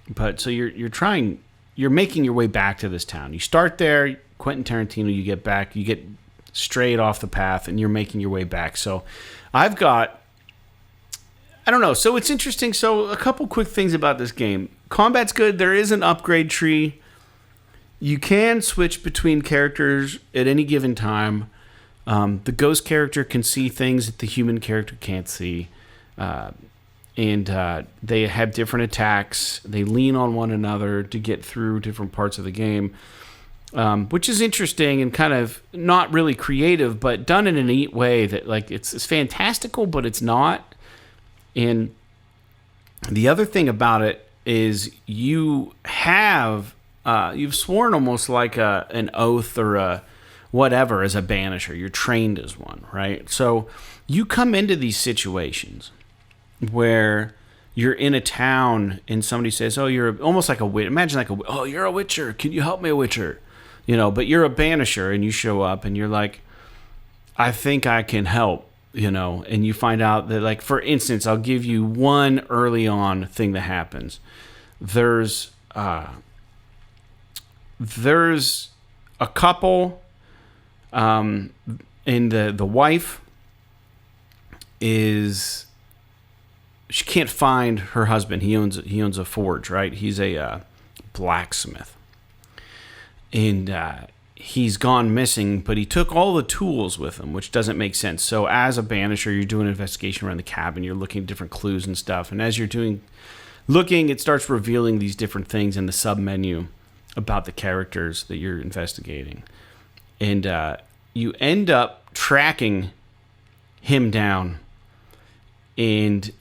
But so you're making your way back to this town. You start there, Quentin Tarantino, you get straight off the path, and you're making your way back. So I don't know. So it's interesting. So a couple quick things about this game. Combat's good. There is an upgrade tree. You can switch between characters at any given time. The ghost character can see things that the human character can't see. And they have different attacks. They lean on one another to get through different parts of the game, which is interesting and kind of not really creative, but done in a neat way that like it's fantastical, but it's not. And the other thing about it is you've sworn almost like an oath or a whatever as a banisher. You're trained as one, right? So you come into these situations where you're in a town and somebody says, "Oh, you're almost like a witch." Imagine like "Oh, you're a witcher. Can you help me, a witcher?" But you're a banisher, and you show up, and you're like, "I think I can help." And you find out that, like, for instance, I'll give you one early on thing that happens. There's a couple, and the wife she can't find her husband. He owns a forge, right? He's a blacksmith, and he's gone missing. But he took all the tools with him, which doesn't make sense. So as a banisher, you're doing an investigation around the cabin. You're looking at different clues and stuff. And as you're looking, it starts revealing these different things in the sub menu about the characters that you're investigating, and you end up tracking him down, and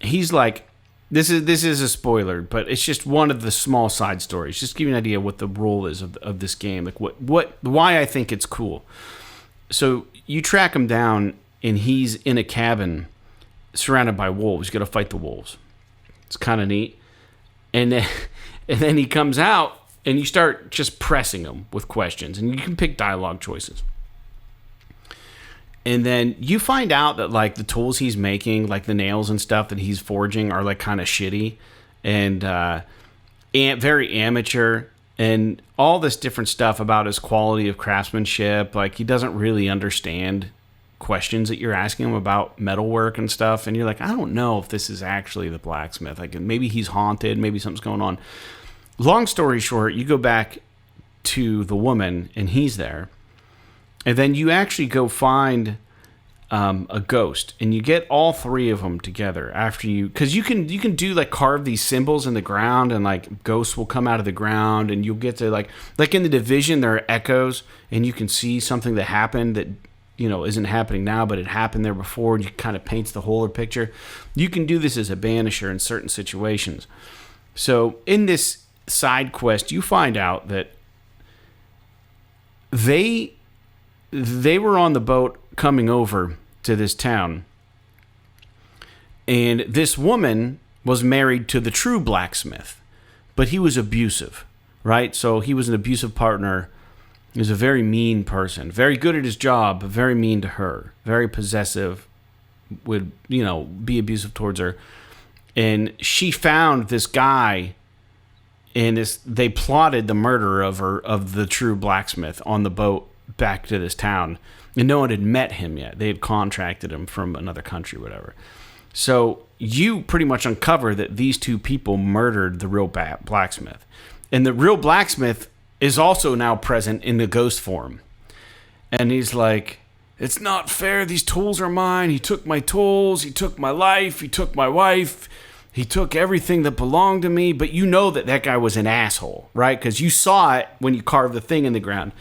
he's like, this is a spoiler, but it's just one of the small side stories. Just to give you an idea what the role is of this game, like why I think it's cool. So you track him down, and he's in a cabin surrounded by wolves. You got to fight the wolves. It's kind of neat, and then he comes out, and you start just pressing him with questions, and you can pick dialogue choices. And then you find out that, like, the tools he's making, like the nails and stuff that he's forging, are like kind of shitty and very amateur, and all this different stuff about his quality of craftsmanship. Like, he doesn't really understand questions that you're asking him about metalwork and stuff, and you're like, I don't know if this is actually the blacksmith. Like, maybe he's haunted, maybe something's going on. Long story short, you go back to the woman, and he's there. And then you actually go find a ghost, and you get all three of them together after because you can do, like, carve these symbols in the ground, and, like, ghosts will come out of the ground, and you'll get to, like in the Division, there are echoes, and you can see something that happened that isn't happening now, but it happened there before, and you kind of paints the whole picture. You can do this as a banisher in certain situations. So in this side quest, you find out that they were on the boat coming over to this town, and this woman was married to the true blacksmith, but he was abusive, right? So he was an abusive partner. He was a very mean person, very good at his job, but very mean to her, very possessive, would be abusive towards her. And she found this guy, and they plotted the murder of the true blacksmith on the boat back to this town, and no one had met him yet. They had contracted him from another country, whatever. So you pretty much uncover that these two people murdered the real blacksmith, and the real blacksmith is also now present in the ghost form. And he's like, "It's not fair. These tools are mine. He took my tools. He took my life. He took my wife. He took everything that belonged to me." But you know that guy was an asshole, right? Because you saw it when you carved the thing in the ground.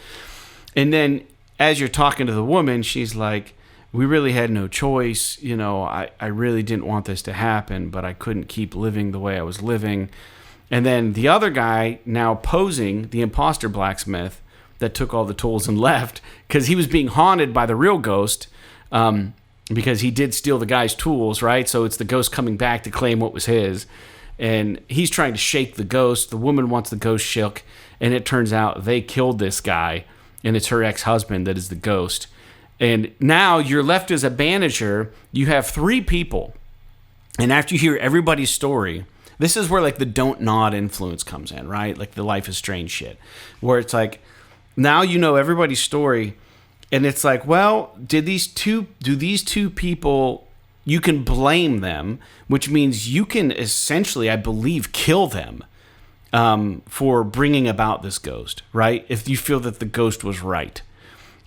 And then as you're talking to the woman, she's like, "We really had no choice. I really didn't want this to happen, but I couldn't keep living the way I was living." And then the other guy, now posing the imposter blacksmith that took all the tools and left, because he was being haunted by the real ghost, because he did steal the guy's tools, right? So it's the ghost coming back to claim what was his. And he's trying to shake the ghost. The woman wants the ghost shook. And it turns out they killed this guy, and it's her ex-husband that is the ghost. And now you're left as a banisher. You have three people. And after you hear everybody's story, this is where, like, the don't nod influence comes in, right? Like the Life is Strange shit, where it's like, now you know everybody's story, and it's like, well, do these two people, you can blame them, which means you can essentially, I believe, kill them for bringing about this ghost, right? If you feel that the ghost was right.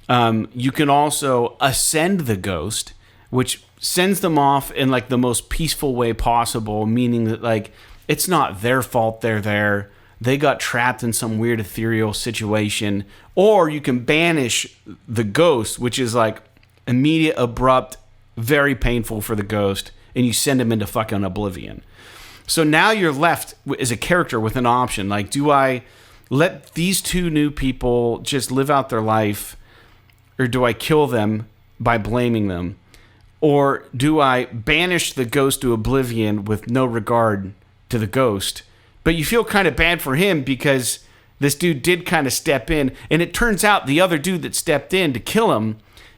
You can also ascend the ghost, which sends them off in, like, the most peaceful way possible, meaning that, like, it's not their fault they're there. They got trapped in some weird ethereal situation. Or you can banish the ghost, which is, like, immediate, abrupt, very painful for the ghost, and you send him into fucking oblivion. So now you're left as a character with an option. Like, do I let these two new people just live out their life, or do I kill them by blaming them? Or do I banish the ghost to oblivion with no regard to the ghost? But you feel kind of bad for him because this dude did kind of step in. And it turns out the other dude that stepped in to kill him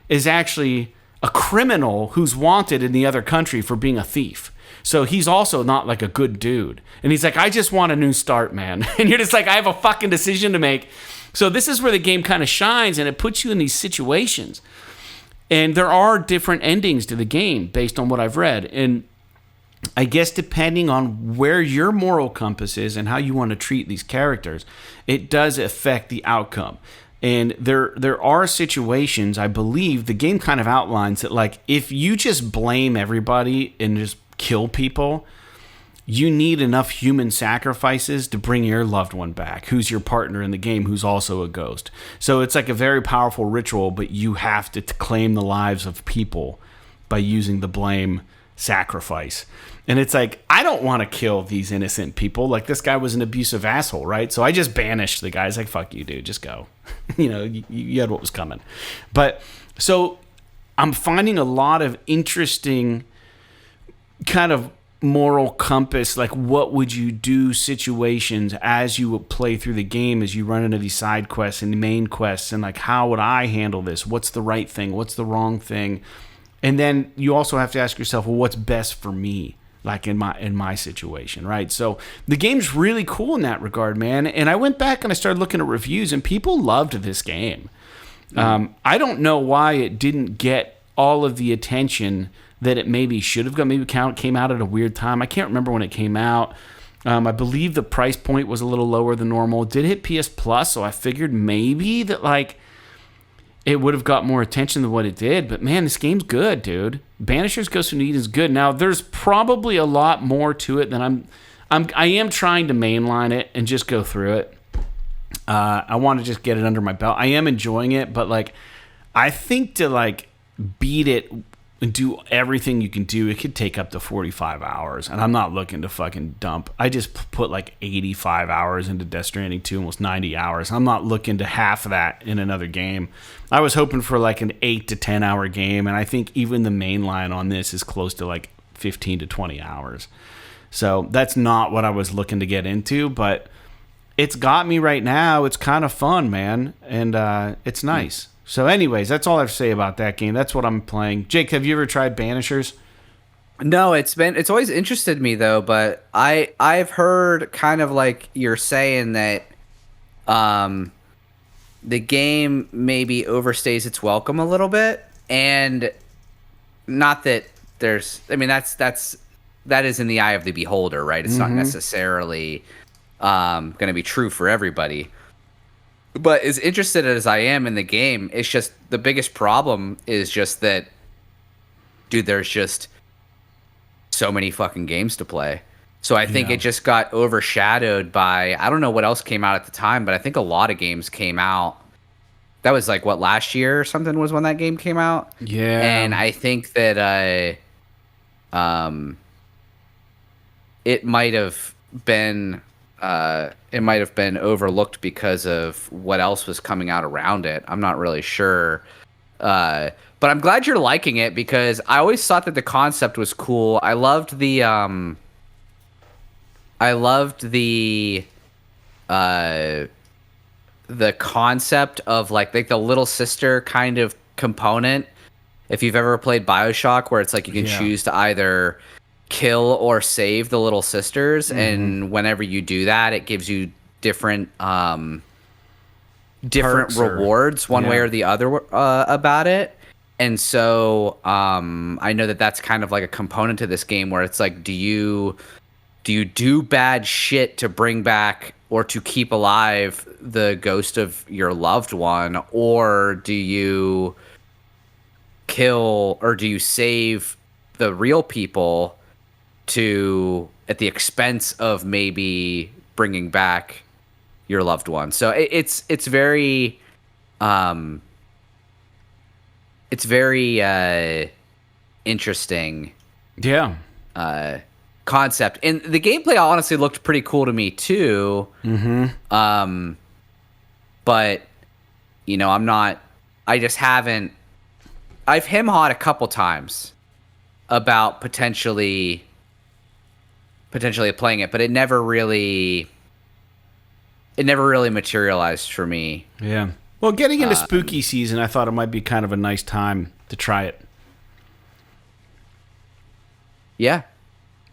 is actually a criminal who's wanted in the other country for being a thief. So he's also not like a good dude. And he's like, I just want a new start, man. And you're just like, I have a fucking decision to make. So this is where the game kind of shines, and it puts you in these situations. And there are different endings to the game based on what I've read. And I guess depending on where your moral compass is and how you want to treat these characters, it does affect the outcome. And there are situations, I believe, the game kind of outlines that, like, if you just blame everybody and just kill people, you need enough human sacrifices to bring your loved one back, who's your partner in the game, who's also a ghost. So it's like a very powerful ritual, but you have to claim the lives of people by using the blame sacrifice. And it's like, I don't want to kill these innocent people. Like, this guy was an abusive asshole, right? So I just banished the guy. It's like, fuck you, dude, just go. You had what was coming. But so I'm finding a lot of interesting kind of moral compass, like what would you do situations as you play through the game, as you run into these side quests and the main quests, and like, how would I handle this? What's the right thing? What's the wrong thing? And then you also have to ask yourself, well, what's best for me, like in my situation, right? So the game's really cool in that regard, man. And I went back and I started looking at reviews, and people loved this game. I don't know why it didn't get all of the attention that it maybe should have got. Maybe it came out at a weird time. I can't remember when it came out. I believe the price point was a little lower than normal. It did hit PS Plus, so I figured maybe that like it would have got more attention than what it did. But man, this game's good, dude. Banisher's Ghost of Need is good. Now, there's probably a lot more to it than I am trying to mainline it and just go through it. I want to just get it under my belt. I am enjoying it, but like, I think to like beat it and do everything you can do, it could take up to 45 hours. And I'm not looking to fucking dump. I just put like 85 hours into Death Stranding 2, almost 90 hours. I'm not looking to half of that in another game. I was hoping for like an 8 to 10 hour game, and I think even the main line on this is close to like 15 to 20 hours. So that's not what I was looking to get into, but it's got me right now. It's kind of fun, man, and it's nice. So anyways, that's all I have to say about that game. That's what I'm playing. Jake, have you ever tried Banishers? No, it's always interested me though, but I've heard kind of like you're saying that the game maybe overstays its welcome a little bit, and not that there's, I mean, that is in the eye of the beholder, right? It's not necessarily going to be true for everybody. But as interested as I am in the game, it's just the biggest problem is just that, dude, there's just so many fucking games to play. So I think it just got overshadowed by, I don't know what else came out at the time, but I think a lot of games came out. That was like, what, last year or something was when that game came out? Yeah. And I think that it might have been overlooked because of what else was coming out around it. I'm not really sure. But I'm glad you're liking it, because I always thought that the concept was cool. I loved the concept of like the little sister kind of component. If you've ever played BioShock, where it's like you can choose to either kill or save the little sisters, and whenever you do that, it gives you different rewards one way or the other about it. And so I know that that's kind of like a component to this game, where it's like, do you do bad shit to bring back or to keep alive the ghost of your loved one, or do you kill, or do you save the real people at the expense of maybe bringing back your loved one? So it's very interesting concept, and the gameplay honestly looked pretty cool to me too. But I've hemhawed a couple times about potentially playing it, but it never really materialized for me. Yeah. Well, getting into spooky season, I thought it might be kind of a nice time to try it. Yeah.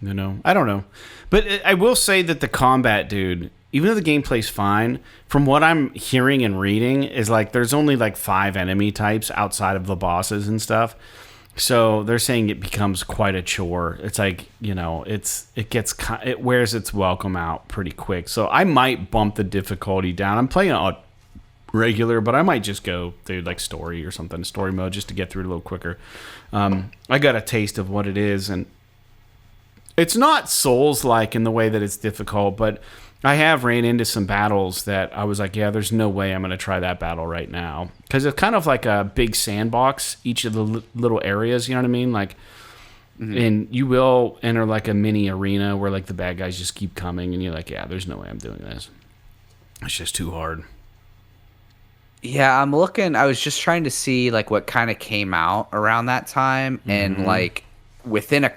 You know, I don't know. But I will say that the combat, dude, even though the gameplay's fine, from what I'm hearing and reading, is like there's only like 5 enemy types outside of the bosses and stuff. So they're saying it becomes quite a chore. It's like, you know, it wears its welcome out pretty quick. So I might bump the difficulty down. I'm playing on regular, but I might just go through like story or something, story mode, just to get through it a little quicker. I got a taste of what it is, and it's not Souls-like in the way that it's difficult, but I have ran into some battles that I was like, yeah, there's no way I'm going to try that battle right now. Because it's kind of like a big sandbox, each of the little areas, you know what I mean? Like, and you will enter like a mini arena where like the bad guys just keep coming, and you're like, yeah, there's no way I'm doing this. It's just too hard. Yeah, I was just trying to see like what kind of came out around that time, and like within a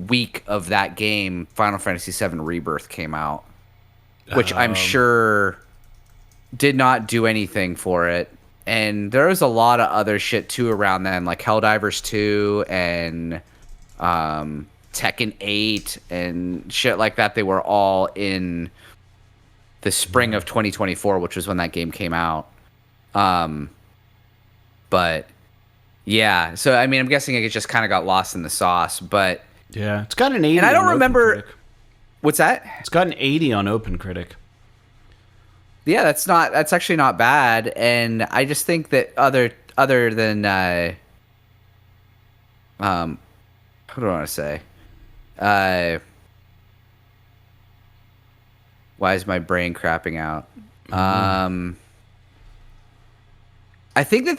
week of that game, Final Fantasy VII Rebirth came out, which I'm sure did not do anything for it. And there was a lot of other shit too around then, like Helldivers 2 and Tekken 8 and shit like that. They were all in the spring of 2024, which was when that game came out. But yeah, so I mean, I'm guessing it just kind of got lost in the sauce. But yeah, it's got an 80. And I don't on remember. OpenCritic. What's that? It's got an 80 on OpenCritic. Yeah, that's actually not bad. And I just think that other than what do I want to say? Why is my brain crapping out? I think that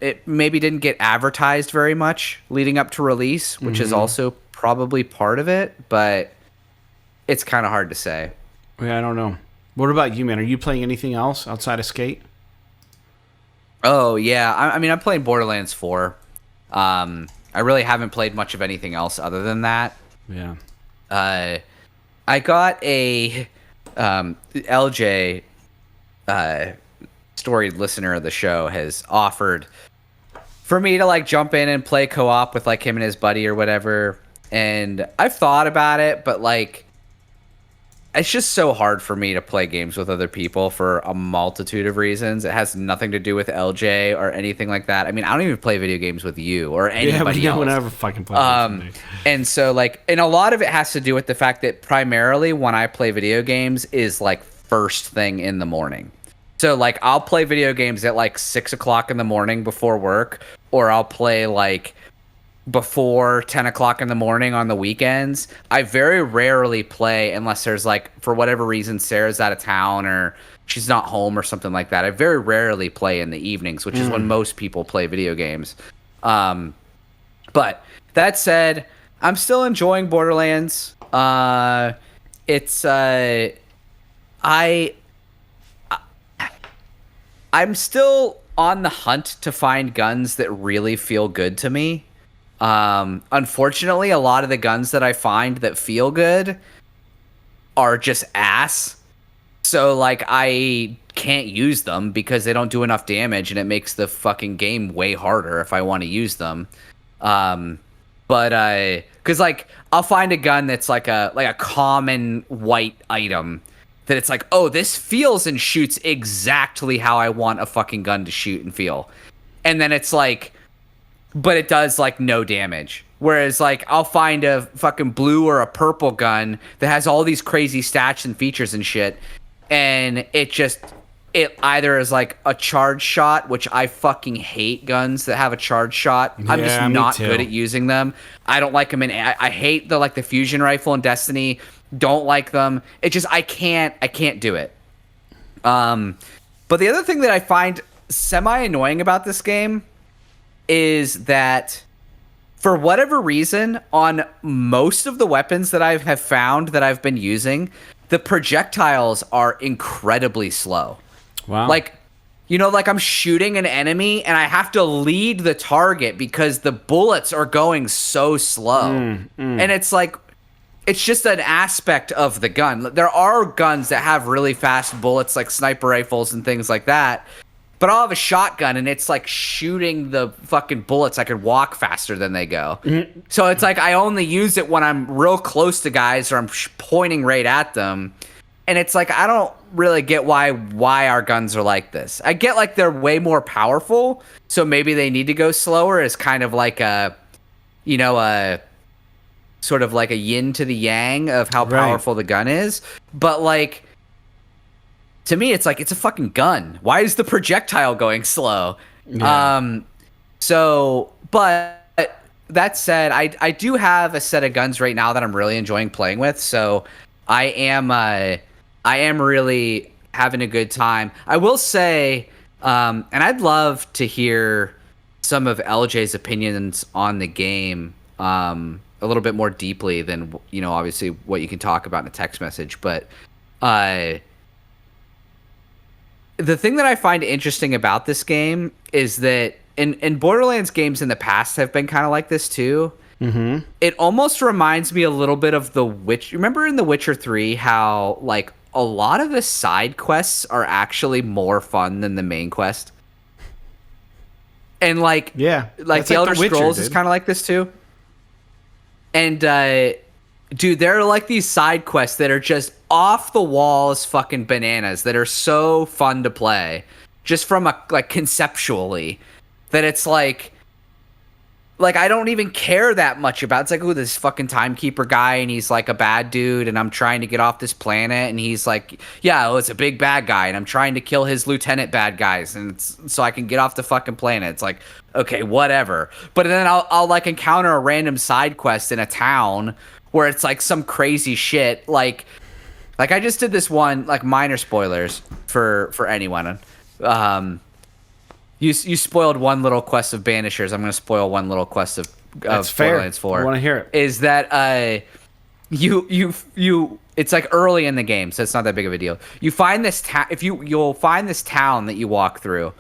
it maybe didn't get advertised very much leading up to release, which is also probably part of it, but it's kind of hard to say. Yeah, I don't know. What about you, man? Are you playing anything else outside of Skate? Oh, yeah. I mean, I'm playing Borderlands 4. I really haven't played much of anything else other than that. Yeah. I got a LJ, storied listener of the show, has offered for me to like jump in and play co-op with like him and his buddy or whatever. And I've thought about it, but like it's just so hard for me to play games with other people for a multitude of reasons. It has nothing to do with LJ or anything like that. I mean, I don't even play video games with you or anybody else. Whenever fucking play. And so like, and a lot of it has to do with the fact that primarily when I play video games is like first thing in the morning. So like I'll play video games at like 6 o'clock in the morning before work, or I'll play like before 10 o'clock in the morning on the weekends. I very rarely play unless there's like, for whatever reason, Sarah's out of town or she's not home or something like that. I very rarely play in the evenings, which is when most people play video games. But that said, I'm still enjoying Borderlands. I'm still on the hunt to find guns that really feel good to me. Unfortunately, a lot of the guns that I find that feel good are just ass. So, like, I can't use them because they don't do enough damage, and it makes the fucking game way harder if I want to use them. Because, like, I'll find a gun that's like a common white item that it's like, oh, this feels and shoots exactly how I want a fucking gun to shoot and feel. And then it's like, but it does like no damage. Whereas like I'll find a fucking blue or a purple gun that has all these crazy stats and features and shit, and it either is like a charge shot, which I fucking hate guns that have a charge shot. I'm just not good at using them. I don't like them I hate the fusion rifle in Destiny. Don't like them. It just I can't do it. But the other thing that I find semi annoying about this game is that for whatever reason, on most of the weapons that I have found that I've been using, the projectiles are incredibly slow. Wow. Like like I'm shooting an enemy and I have to lead the target because the bullets are going so slow. And it's like, it's just an aspect of the gun. There are guns that have really fast bullets, like sniper rifles and things like that. But I'll have a shotgun and it's like shooting the fucking bullets. I could walk faster than they go. So it's like I only use it when I'm real close to guys or I'm pointing right at them. And it's like I don't really get why our guns are like this. I get like they're way more powerful, so maybe they need to go slower as kind of like a sort of like a yin to the yang of how powerful the gun is. But like, to me, it's like, it's a fucking gun. Why is the projectile going slow? Yeah. But that said, I do have a set of guns right now that I'm really enjoying playing with. So I am really having a good time. I will say, and I'd love to hear some of LJ's opinions on the game a little bit more deeply than, obviously what you can talk about in a text message. But the thing that I find interesting about this game is that in Borderlands games in the past have been kind of like this too. Mm-hmm. It almost reminds me a little bit of The Witcher. Remember in The Witcher 3 how like a lot of the side quests are actually more fun than the main quest? And like the Elder Scrolls is kind of like this too. And dude, there are like these side quests that are just off the walls fucking bananas that are so fun to play just from like conceptually that it's like I don't even care that much about. It's like, oh, this fucking timekeeper guy and he's like a bad dude and I'm trying to get off this planet and he's like, yeah, it's a big bad guy and I'm trying to kill his lieutenant bad guys and so I can get off the fucking planet. It's like, okay, whatever. But then I'll like encounter a random side quest in a town where it's like some crazy shit. Like I just did this one, like minor spoilers for anyone. You spoiled one little quest of Banishers. I'm going to spoil one little quest of Borderlands 4. I want to hear it. Is that you it's like early in the game, so it's not that big of a deal. You find this you'll find this town that you walk through.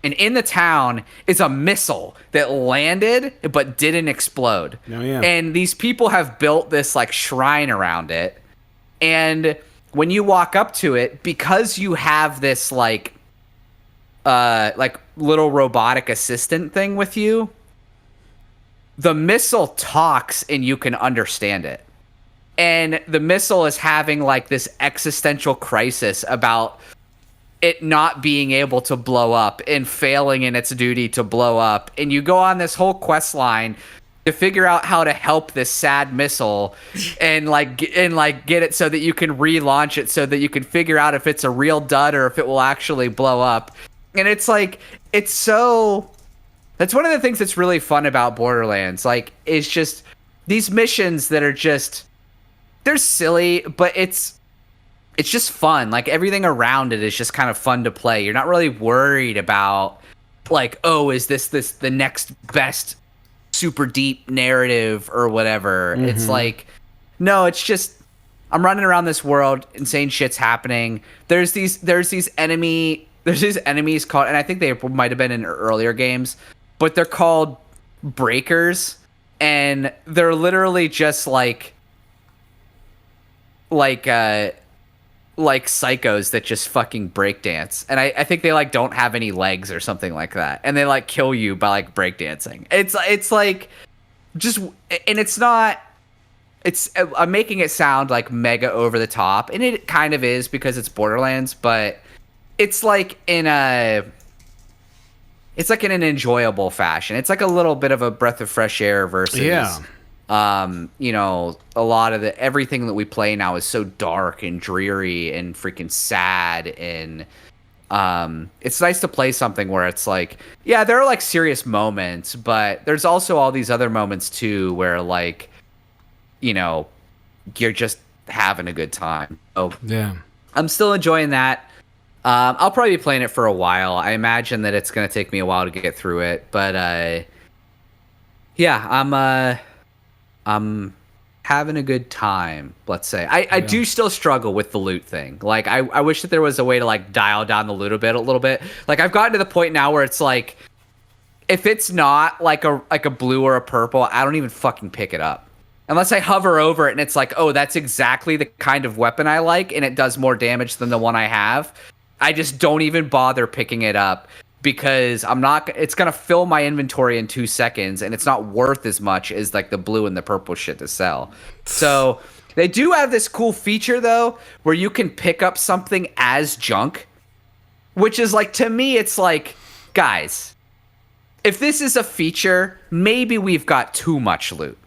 And in the town is a missile that landed but didn't explode. Oh, yeah. And these people have built this like shrine around it. And when you walk up to it, because you have this like little robotic assistant thing with you, the missile talks and you can understand it. And the missile is having like this existential crisis about it not being able to blow up and failing in its duty to blow up. And you go on this whole quest line to figure out how to help this sad missile and get it so that you can relaunch it so that you can figure out if it's a real dud or if it will actually blow up. And it's like, that's one of the things that's really fun about Borderlands. Like, it's just these missions that are just, they're silly, but it's just fun. Like, everything around it is just kind of fun to play. You're not really worried about, like, oh, is this the next best super deep narrative or whatever. Mm-hmm. It's like, no, it's just, I'm running around this world, insane shit's happening. There's these enemies called, and I think they might have been in earlier games, but they're called breakers, and they're literally just like psychos that just fucking breakdance. And I think they like don't have any legs or something like that. And they like kill you by like breakdancing. It's like just, and it's not, I'm making it sound like mega over the top, and it kind of is because it's Borderlands, but it's like in an enjoyable fashion. It's like a little bit of a breath of fresh air versus a lot of everything that we play now is so dark and dreary and freaking sad, and it's nice to play something where it's like, yeah, there are like serious moments, but there's also all these other moments too where like, you're just having a good time. Oh yeah, I'm still enjoying that. I'll probably be playing it for a while. I imagine that it's going to take me a while to get through it, but yeah, I'm having a good time, let's say. I do still struggle with the loot thing. Like, I wish that there was a way to, like, dial down the loot a little bit. Like, I've gotten to the point now where it's like, if it's not like a blue or a purple, I don't even fucking pick it up. Unless I hover over it and it's like, oh, that's exactly the kind of weapon I like, and it does more damage than the one I have. I just don't even bother picking it up because it's going to fill my inventory in 2 seconds, and it's not worth as much as like the blue and the purple shit to sell. So they do have this cool feature though, where you can pick up something as junk, which is like, to me, it's like, guys, if this is a feature, maybe we've got too much loot.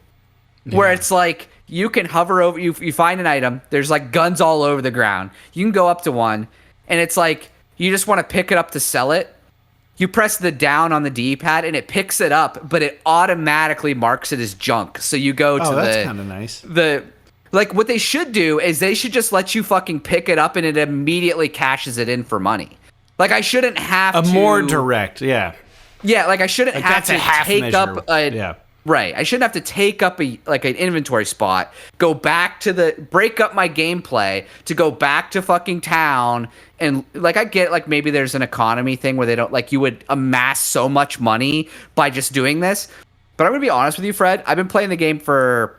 Yeah. Where it's like, you can hover over, you find an item, there's like guns all over the ground. You can go up to one, and it's like, you just want to pick it up to sell it. You press the down on the D-pad, and it picks it up, but it automatically marks it as junk. So you go to that's kind of nice. Like, what they should do is they should just let you fucking pick it up, and it immediately cashes it in for money. Like, I shouldn't have to... more direct, yeah. Yeah, like, I shouldn't have to take up a... Yeah. Right. I shouldn't have to take up an inventory spot, go back to break up my gameplay to go back to fucking town. And like, I get like, maybe there's an economy thing where they don't, like, you would amass so much money by just doing this. But I'm going to be honest with you, Fred. I've been playing the game for,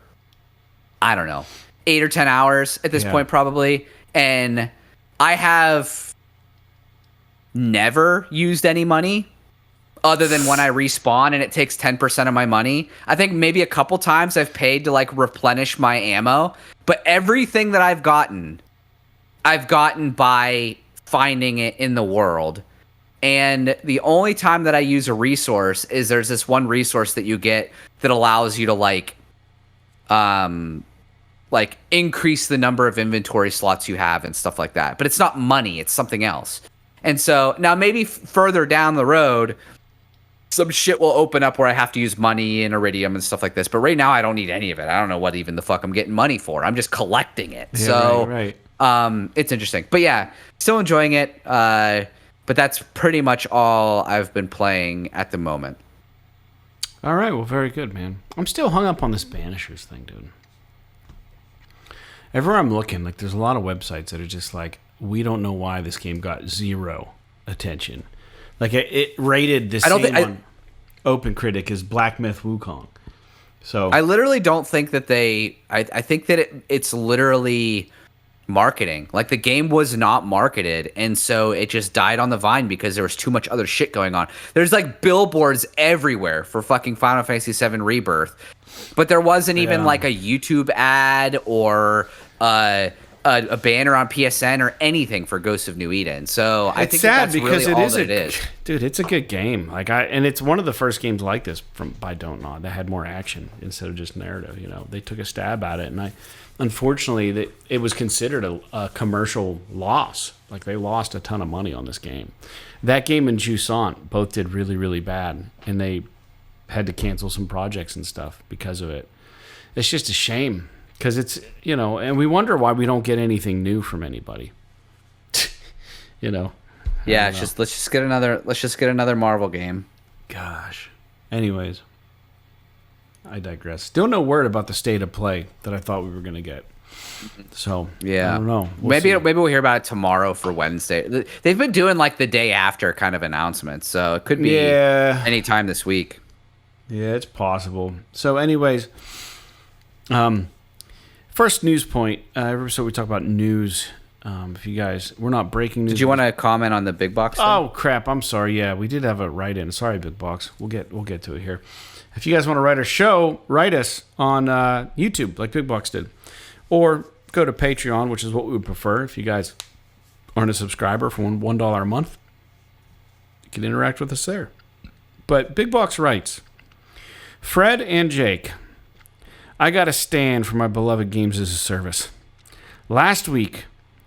I don't know, 8 or 10 hours at this point, probably. And I have never used any money other than when I respawn and it takes 10% of my money. I think maybe a couple times I've paid to like replenish my ammo, but everything that I've gotten by finding it in the world. And the only time that I use a resource is there's this one resource that you get that allows you to like increase the number of inventory slots you have and stuff like that. But it's not money, it's something else. And so now maybe further down the road, some shit will open up where I have to use money and iridium and stuff like this. But right now, I don't need any of it. I don't know what even the fuck I'm getting money for. I'm just collecting it. Yeah, so right. It's interesting. But yeah, still enjoying it. But that's pretty much all I've been playing at the moment. All right. Well, very good, man. I'm still hung up on this Banishers thing, dude. Everywhere I'm looking, like, there's a lot of websites that are just like, we don't know why this game got 0 attention. Like, it rated the same on OpenCritic as Black Myth Wukong. So I literally don't think that I think that it's literally marketing. Like, the game was not marketed, and so it just died on the vine because there was too much other shit going on. There's like billboards everywhere for fucking Final Fantasy VII Rebirth, but there wasn't even like a YouTube ad or a banner on PSN or anything for Ghosts of New Eden. So I think sad that's because really all that it is. Dude, it's a good game. Like, and it's one of the first games like this by Don't Nod that had more action instead of just narrative. You know, they took a stab at it, and unfortunately, it was considered a commercial loss. Like, they lost a ton of money on this game. That game and Jusant both did really, really bad, and they had to cancel some projects and stuff because of it. It's just a shame. Because it's, you know, and we wonder why we don't get anything new from anybody. You know? Yeah, let's just get another Marvel game. Gosh. Anyways, I digress. Still no word about the state of play that I thought we were going to get. So, yeah. I don't know. Maybe we'll hear about it tomorrow for Wednesday. They've been doing like the day after kind of announcements, so it could be anytime this week. Yeah, it's possible. So anyways, first news point. So we talk about news. If you guys, we're not breaking news. Did you want to comment on the big box thing? Oh crap! I'm sorry. Yeah, we did have a write-in. Sorry, big box. We'll get to it here. If you guys want to write a show, write us on YouTube like Big Box did, or go to Patreon, which is what we would prefer. If you guys aren't a subscriber for $1 a month, you can interact with us there. But Big Box writes, Fred and Jake, I got a stand for my beloved games as a service. Last week,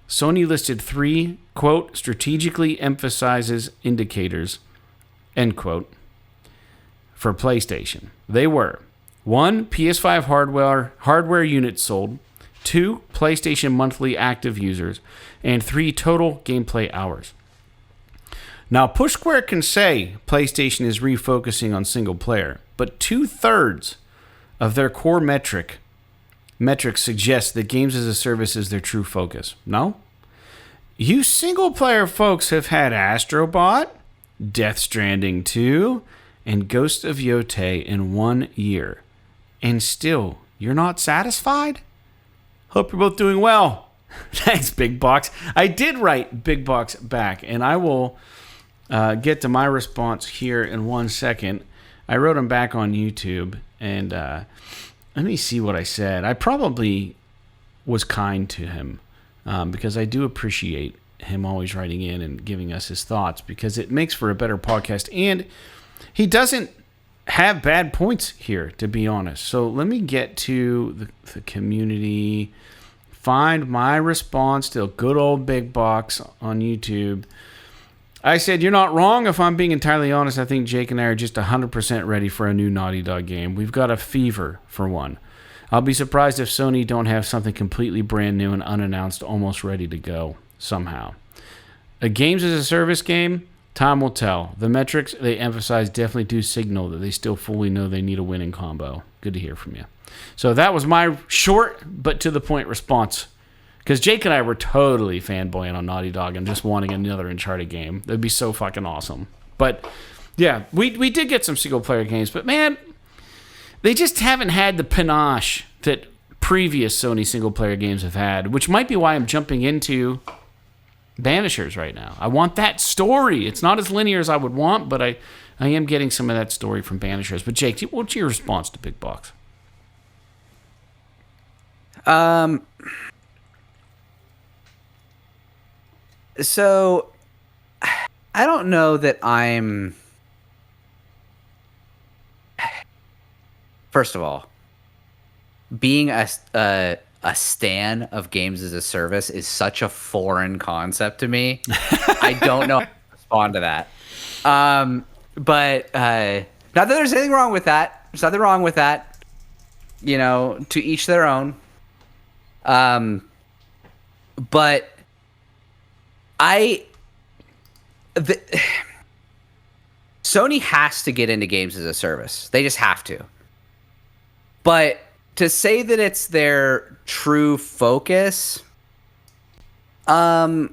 Sony listed 3, quote, strategically emphasizes indicators, end quote, for PlayStation. They were 1, PS5 hardware units sold, 2, PlayStation monthly active users, and 3, total gameplay hours. Now, Push Square can say PlayStation is refocusing on single player, but 2/3 of their core metric metrics suggest that games as a service is their true focus. No? You single-player folks have had Astrobot, Death Stranding 2, and Ghost of Yotei in 1 year. And still, you're not satisfied? Hope you're both doing well. Thanks, Big Box. I did write Big Box back, and I will get to my response here in 1 second. I wrote him back on YouTube, and let me see what I said. I probably was kind to him because I do appreciate him always writing in and giving us his thoughts because it makes for a better podcast, and he doesn't have bad points here, to be honest. So let me get to the community, find my response to a good old Big Box on YouTube. I said, you're not wrong. If I'm being entirely honest, I think Jake and I are just 100% ready for a new Naughty Dog game. We've got a fever for one. I'll be surprised if Sony don't have something completely brand new and unannounced almost ready to go somehow. A games as a service game, time will tell. The metrics they emphasize definitely do signal that they still fully know they need a winning combo. Good to hear from you. So that was my short but to the point response. Because Jake and I were totally fanboying on Naughty Dog and just wanting another Uncharted game. That'd be so fucking awesome. But yeah, we did get some single player games, but man, they just haven't had the panache that previous Sony single player games have had, which might be why I'm jumping into Banishers right now. I want that story. It's not as linear as I would want, but I am getting some of that story from Banishers. But Jake, what's your response to Big Box? So, I don't know that I'm... First of all, being a stan of games as a service is such a foreign concept to me. I don't know how to respond to that. But not that there's anything wrong with that. There's nothing wrong with that. You know, to each their own. But Sony has to get into games as a service. They just have to. But to say that it's their true focus, I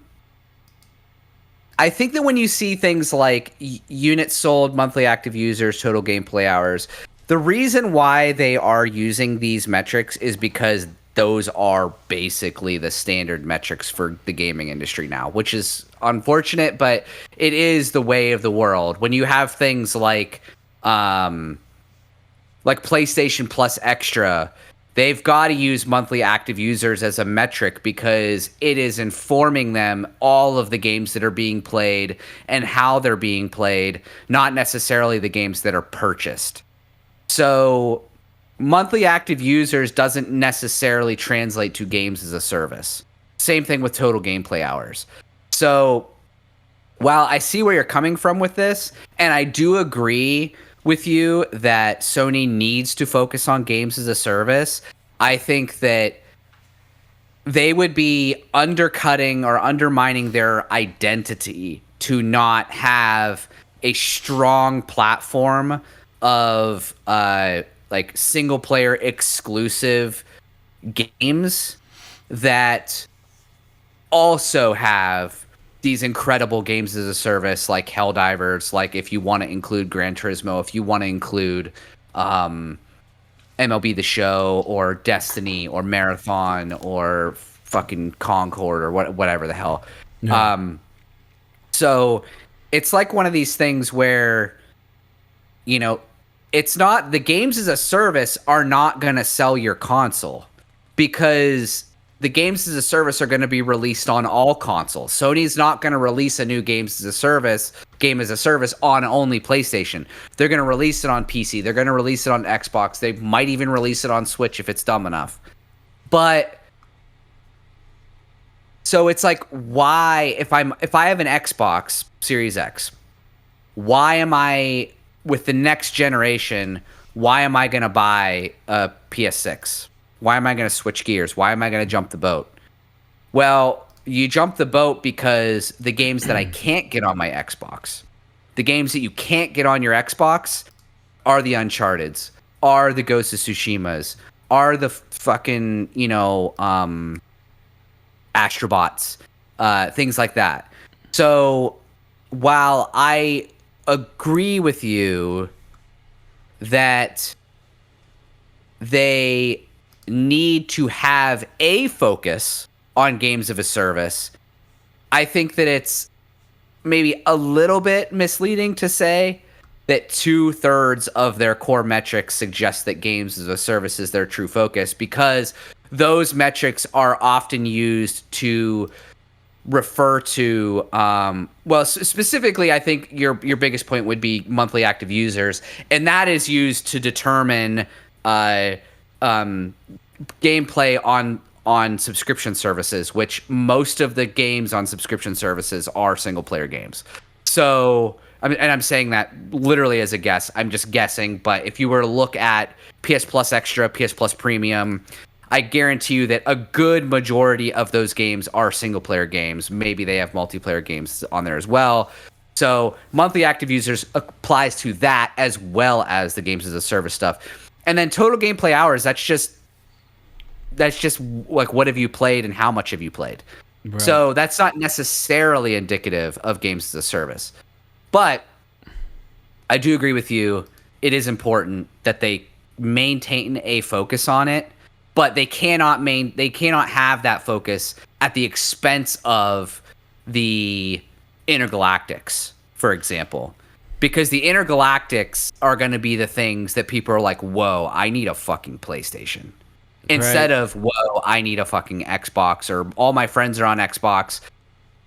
think that when you see things like units sold, monthly active users, total gameplay hours, the reason why they are using these metrics is because those are basically the standard metrics for the gaming industry now, which is unfortunate, but it is the way of the world. When you have things like PlayStation Plus Extra, they've got to use monthly active users as a metric because it is informing them all of the games that are being played and how they're being played, not necessarily the games that are purchased. So monthly active users doesn't necessarily translate to games as a service. Same thing with total gameplay hours. So while I see where you're coming from with this, and I do agree with you that Sony needs to focus on games as a service, I think that they would be undercutting or undermining their identity to not have a strong platform of like single player exclusive games that also have these incredible games as a service like Helldivers, like if you want to include Gran Turismo, if you want to include MLB The Show or Destiny or Marathon or fucking Concord or whatever the hell. No. So it's like one of these things where, you know, it's not, the games as a service are not going to sell your console because the games as a service are going to be released on all consoles. Sony's not going to release a new game as a service on only PlayStation. They're going to release it on PC. They're going to release it on Xbox. They might even release it on Switch if it's dumb enough. But so it's like, why, if I have an Xbox Series X, why am I, with the next generation, why am I going to buy a PS6? Why am I going to switch gears? Why am I going to jump the boat? Well, you jump the boat because the games that I can't get on my Xbox, the games that you can't get on your Xbox are the Uncharted's, are the Ghost of Tsushima's, are the fucking, Astrobots, things like that. So while I agree with you that they need to have a focus on games of a service, I think that it's maybe a little bit misleading to say that 2/3 of their core metrics suggest that games as a service is their true focus, because those metrics are often used to refer to, specifically, I think your biggest point would be monthly active users, and that is used to determine gameplay on subscription services, which most of the games on subscription services are single player games. So, and I'm saying that literally as a guess. I'm just guessing, but if you were to look at PS Plus Extra, PS Plus Premium, I guarantee you that a good majority of those games are single player games. Maybe they have multiplayer games on there as well. So monthly active users applies to that as well as the games as a service stuff. And then total gameplay hours, that's just like, what have you played and how much have you played? Right. So that's not necessarily indicative of games as a service. But I do agree with you. It is important that they maintain a focus on it, but they cannot have that focus at the expense of the Intergalactics, for example. Because the Intergalactics are going to be the things that people are like, whoa, I need a fucking PlayStation. Instead of, whoa, I need a fucking Xbox, or all my friends are on Xbox.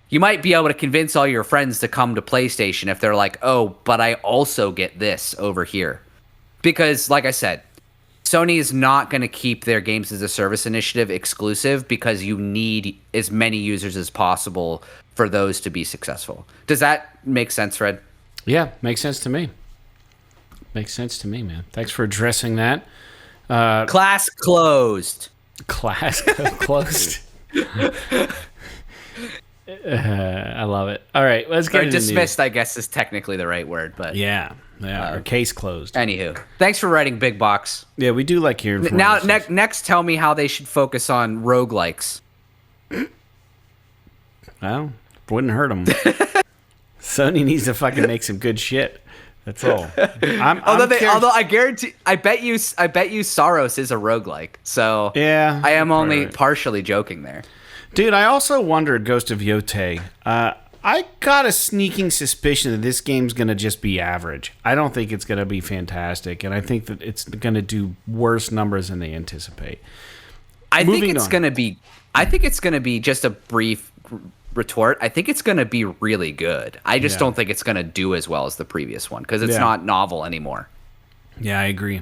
You might be able to convince all your friends to come to PlayStation if they're like, oh, but I also get this over here. Because, like I said, Sony is not going to keep their games as a service initiative exclusive, because you need as many users as possible for those to be successful. Does that make sense, Fred? Yeah, makes sense to me. Makes sense to me, man. Thanks for addressing that. Class closed. Class closed. I love it. All right, let's get into dismissed, I guess, is technically the right word, but yeah, our case closed. Anywho, thanks for writing Big Box. Yeah, we do like hearing from now. Next, tell me how they should focus on roguelikes. Well, wouldn't hurt them. Sony needs to fucking make some good shit. That's all. Although I guarantee, I bet you Saros is a roguelike. So yeah, I am only partially joking there. Dude, I also wondered, Ghost of Yotei. I got a sneaking suspicion that this game's going to just be average. I don't think it's going to be fantastic, and I think that it's going to do worse numbers than they anticipate. I think it's going to be just a brief retort. I think it's going to be really good. I just don't think it's going to do as well as the previous one, because it's not novel anymore. Yeah, I agree.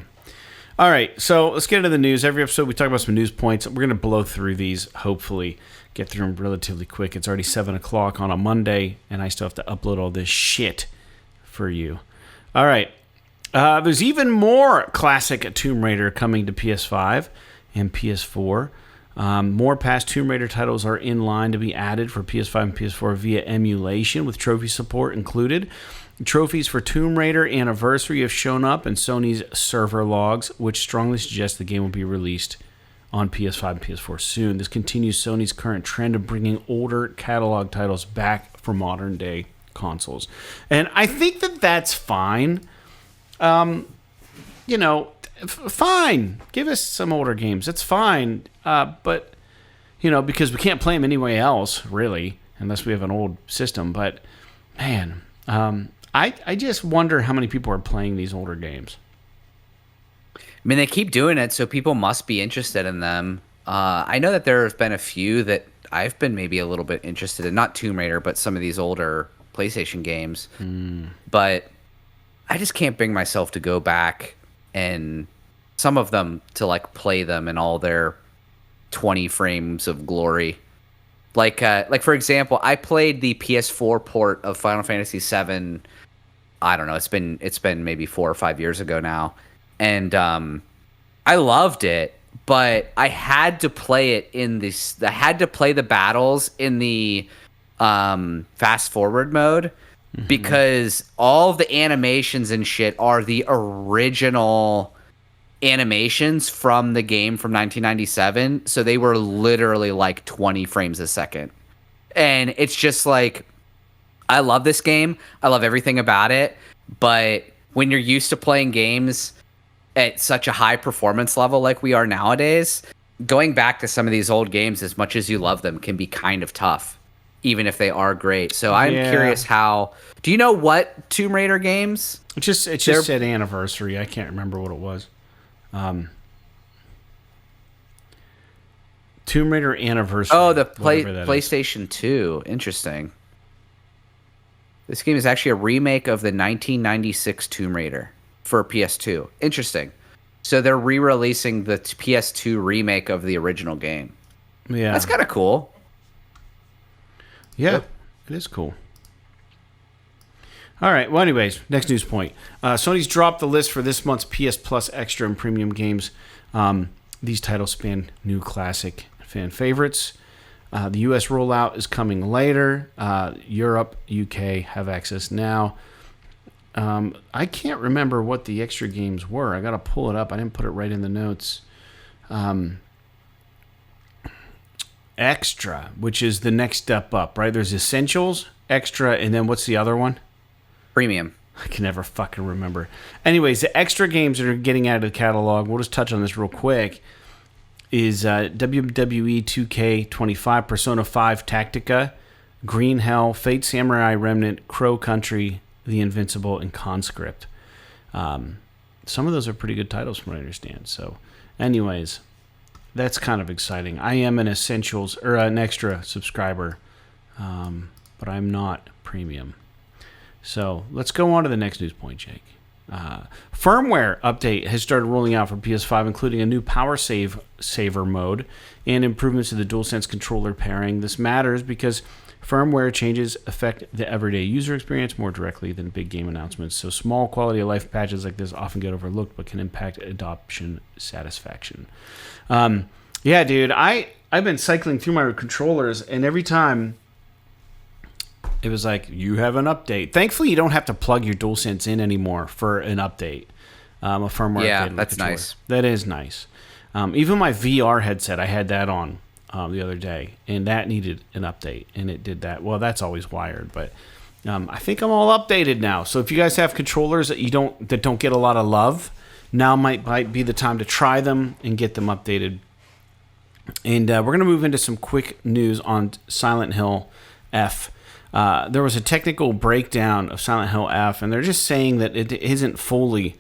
All right, so let's get into the news. Every episode we talk about some news points. We're going to blow through these, hopefully get through them relatively quick. It's already 7 o'clock on a Monday, and I still have to upload all this shit for you. All right, there's even more classic Tomb Raider coming to PS5 and PS4. More past Tomb Raider titles are in line to be added for PS5 and PS4 via emulation, with trophy support included. Trophies for Tomb Raider Anniversary have shown up in Sony's server logs, which strongly suggest the game will be released on PS5 and PS4 soon. This continues Sony's current trend of bringing older catalog titles back for modern-day consoles. And I think that that's fine. Fine. Give us some older games. It's fine. But, because we can't play them anywhere else, really, unless we have an old system. But, man, I just wonder how many people are playing these older games. I mean, they keep doing it, so people must be interested in them. I know that there have been a few that I've been maybe a little bit interested in. Not Tomb Raider, but some of these older PlayStation games. But I just can't bring myself to go back and some of them to play them in all their 20 frames of glory. Like for example, I played the PS4 port of Final Fantasy VII. I don't know. It's been maybe 4 or 5 years ago now, and I loved it. But I had to play it I had to play the battles in the fast forward mode, because all of the animations and shit are the original animations from the game from 1997, so they were literally like 20 frames a second. And it's just like, I love this game. I love everything about it. But when you're used to playing games at such a high performance level like we are nowadays, going back to some of these old games, as much as you love them, can be kind of tough, even if they are great. So I'm curious how. Do you know what Tomb Raider games? It just said anniversary. I can't remember what it was. Tomb Raider anniversary. Oh, the PlayStation 2. Interesting. This game is actually a remake of the 1996 Tomb Raider for PS2. Interesting. So they're re-releasing the PS2 remake of the original game. Yeah. That's kind of cool. Yeah, It is cool. All right. Well, anyways, next news point. Sony's dropped the list for this month's PS Plus Extra and Premium games. These titles span new classic fan favorites. The U.S. rollout is coming later. Europe, UK have access now. I can't remember what the extra games were. I got to pull it up. I didn't put it right in the notes. Extra, which is the next step up, right? There's Essentials, Extra, and then what's the other one? Premium. I can never fucking remember. Anyways, the extra games that are getting out of the catalog, we'll just touch on this real quick, is WWE 2K25, Persona 5 Tactica, Green Hell, Fate Samurai Remnant, Crow Country, The Invincible, and Conscript. Some of those are pretty good titles from what I understand. So, anyways, that's kind of exciting. I am an Essentials, or an Extra subscriber, but I'm not Premium. So let's go on to the next news point, Jake. Firmware update has started rolling out for PS5, including a new power saver mode and improvements to the DualSense controller pairing. This matters because firmware changes affect the everyday user experience more directly than big game announcements. So small quality of life patches like this often get overlooked, but can impact adoption satisfaction. Yeah, dude, I've been cycling through my controllers, and every time it was like, you have an update. Thankfully, you don't have to plug your DualSense in anymore for an update. A firmware update. Yeah, that's nice. That is nice. Even my VR headset, I had that on the other day, and that needed an update, and it did that. Well, that's always wired, but I think I'm all updated now. So if you guys have controllers that don't get a lot of love, now might be the time to try them and get them updated. And we're going to move into some quick news on Silent Hill F. There was a technical breakdown of Silent Hill F, and they're just saying that it isn't fully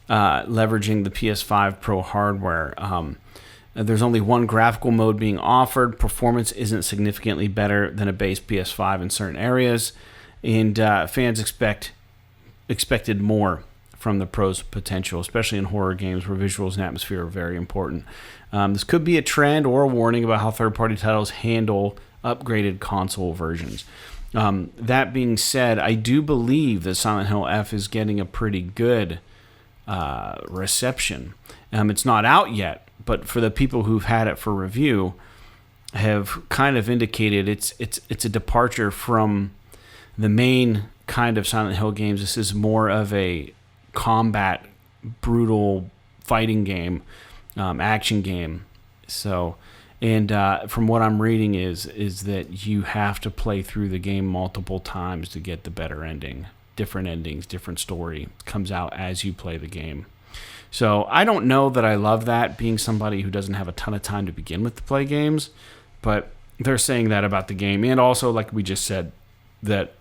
leveraging the PS5 Pro hardware. There's only one graphical mode being offered. Performance isn't significantly better than a base PS5 in certain areas, and fans expected more from the Pro's potential, especially in horror games where visuals and atmosphere are very important. This could be a trend or a warning about how third-party titles handle upgraded console versions. That being said, I do believe that Silent Hill F is getting a pretty good reception. It's not out yet, but for the people who've had it for review, have kind of indicated it's a departure from the main kind of Silent Hill games. This is more of a combat, brutal fighting game, action game. So. And from what I'm reading is that you have to play through the game multiple times to get the better ending. Different endings, different story comes out as you play the game. So I don't know that I love that, being somebody who doesn't have a ton of time to begin with to play games. But they're saying that about the game. And also, like we just said, that,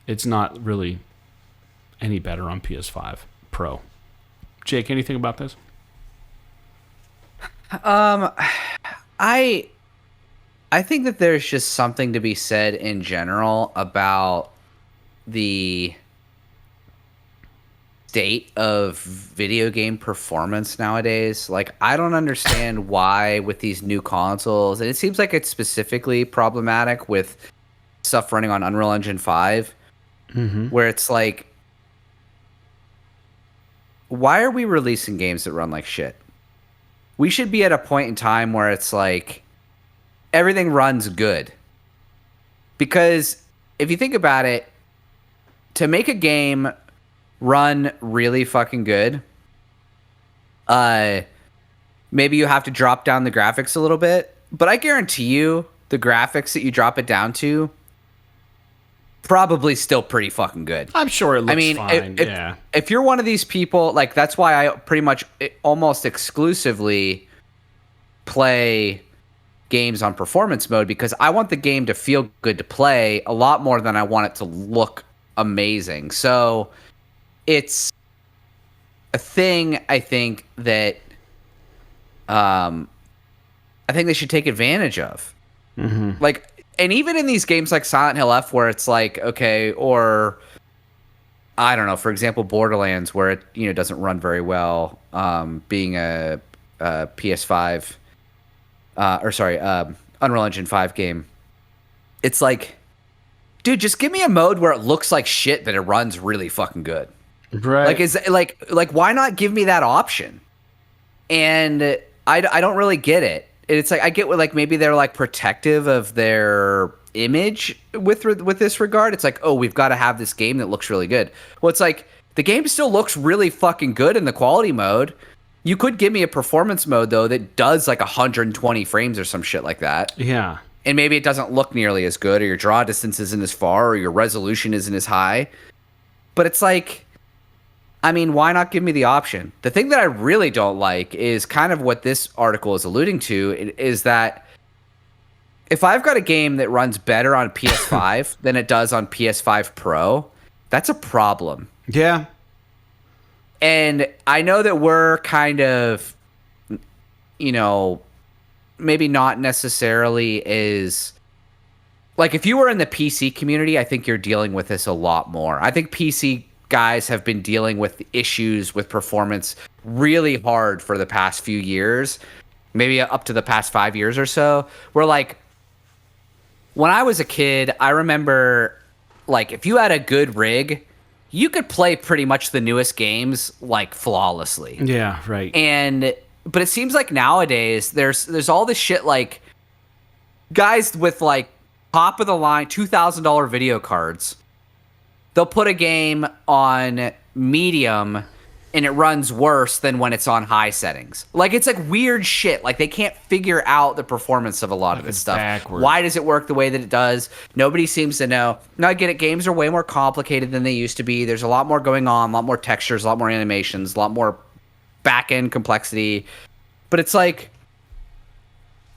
it's not really any better on PS5 Pro. Jake, anything about this? I think that there's just something to be said in general about the state of video game performance nowadays. Like, I don't understand why with these new consoles, and it seems like it's specifically problematic with stuff running on Unreal Engine 5, where it's like, why are we releasing games that run like shit? We should be at a point in time where it's like everything runs good. Because if you think about it, to make a game run really fucking good, Maybe you have to drop down the graphics a little bit, but I guarantee you the graphics that you drop it down to probably still pretty fucking good. I'm sure it looks fine. If you're one of these people, like that's why I pretty much almost exclusively play games on performance mode, because I want the game to feel good to play a lot more than I want it to look amazing. So it's a thing I think that I think they should take advantage of. Mm-hmm. Like, and even in these games like Silent Hill F, where it's like, okay, or I don't know, for example, Borderlands, where it doesn't run very well, being a PS5 Unreal Engine 5 game. It's like, dude, just give me a mode where it looks like shit, but it runs really fucking good. Right. Like, is like why not give me that option? And I don't really get it. It's like I get what, like, maybe they're like protective of their image with this regard. It's like, oh, we've got to have this game that looks really good. Well, it's like the game still looks really fucking good in the quality mode. You could give me a performance mode though that does like 120 frames or some shit like that. Yeah. And maybe it doesn't look nearly as good, or your draw distance isn't as far, or your resolution isn't as high. But it's like, I mean, why not give me the option? The thing that I really don't like is kind of what this article is alluding to, is that if I've got a game that runs better on PS5 than it does on PS5 Pro, that's a problem. Yeah. And I know that we're kind of, maybe not necessarily as, like, if you were in the PC community, I think you're dealing with this a lot more. I think PC guys have been dealing with issues with performance really hard for the past few years, maybe up to the past 5 years or so. Where, like, when I was a kid, I remember, like, if you had a good rig, you could play pretty much the newest games like flawlessly. Yeah, right. But it seems like nowadays there's all this shit, like guys with like top of the line $2,000 video cards. They'll put a game on medium and it runs worse than when it's on high settings. Like, it's like weird shit. Like, they can't figure out the performance of a lot of this stuff. Backwards. Why does it work the way that it does? Nobody seems to know. Now, I get it. Games are way more complicated than they used to be. There's a lot more going on, a lot more textures, a lot more animations, a lot more back-end complexity. But it's like,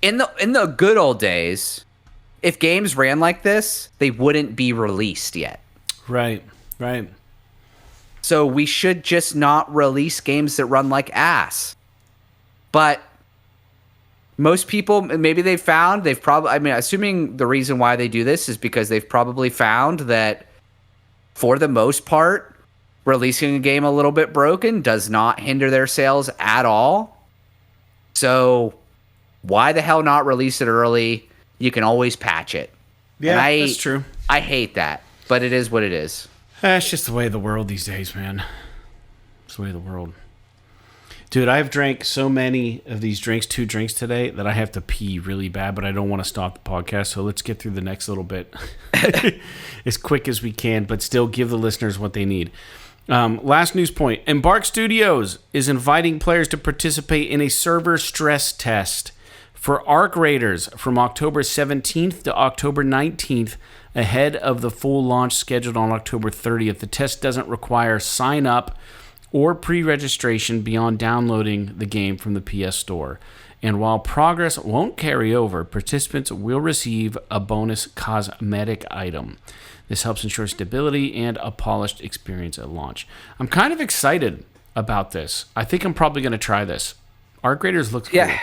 in the good old days, if games ran like this, they wouldn't be released yet. Right, right. So we should just not release games that run like ass. But most people, maybe they've probably, I mean, assuming the reason why they do this is because they've probably found that for the most part, releasing a game a little bit broken does not hinder their sales at all. So why the hell not release it early? You can always patch it. Yeah, that's true. I hate that, but it is what it is. It's just the way of the world these days, man. It's the way of the world. Dude, I've drank so many of these drinks, 2 drinks today, that I have to pee really bad, but I don't want to stop the podcast, so let's get through the next little bit as quick as we can, but still give the listeners what they need. Last news point. Embark Studios is inviting players to participate in a server stress test for Arc Raiders from October 17th to October 19th, ahead of the full launch scheduled on October 30th. The test doesn't require sign-up or pre-registration beyond downloading the game from the PS Store. And while progress won't carry over, participants will receive a bonus cosmetic item. This helps ensure stability and a polished experience at launch. I'm kind of excited about this. I think I'm probably going to try this. Arc Raiders looks cool. Yeah.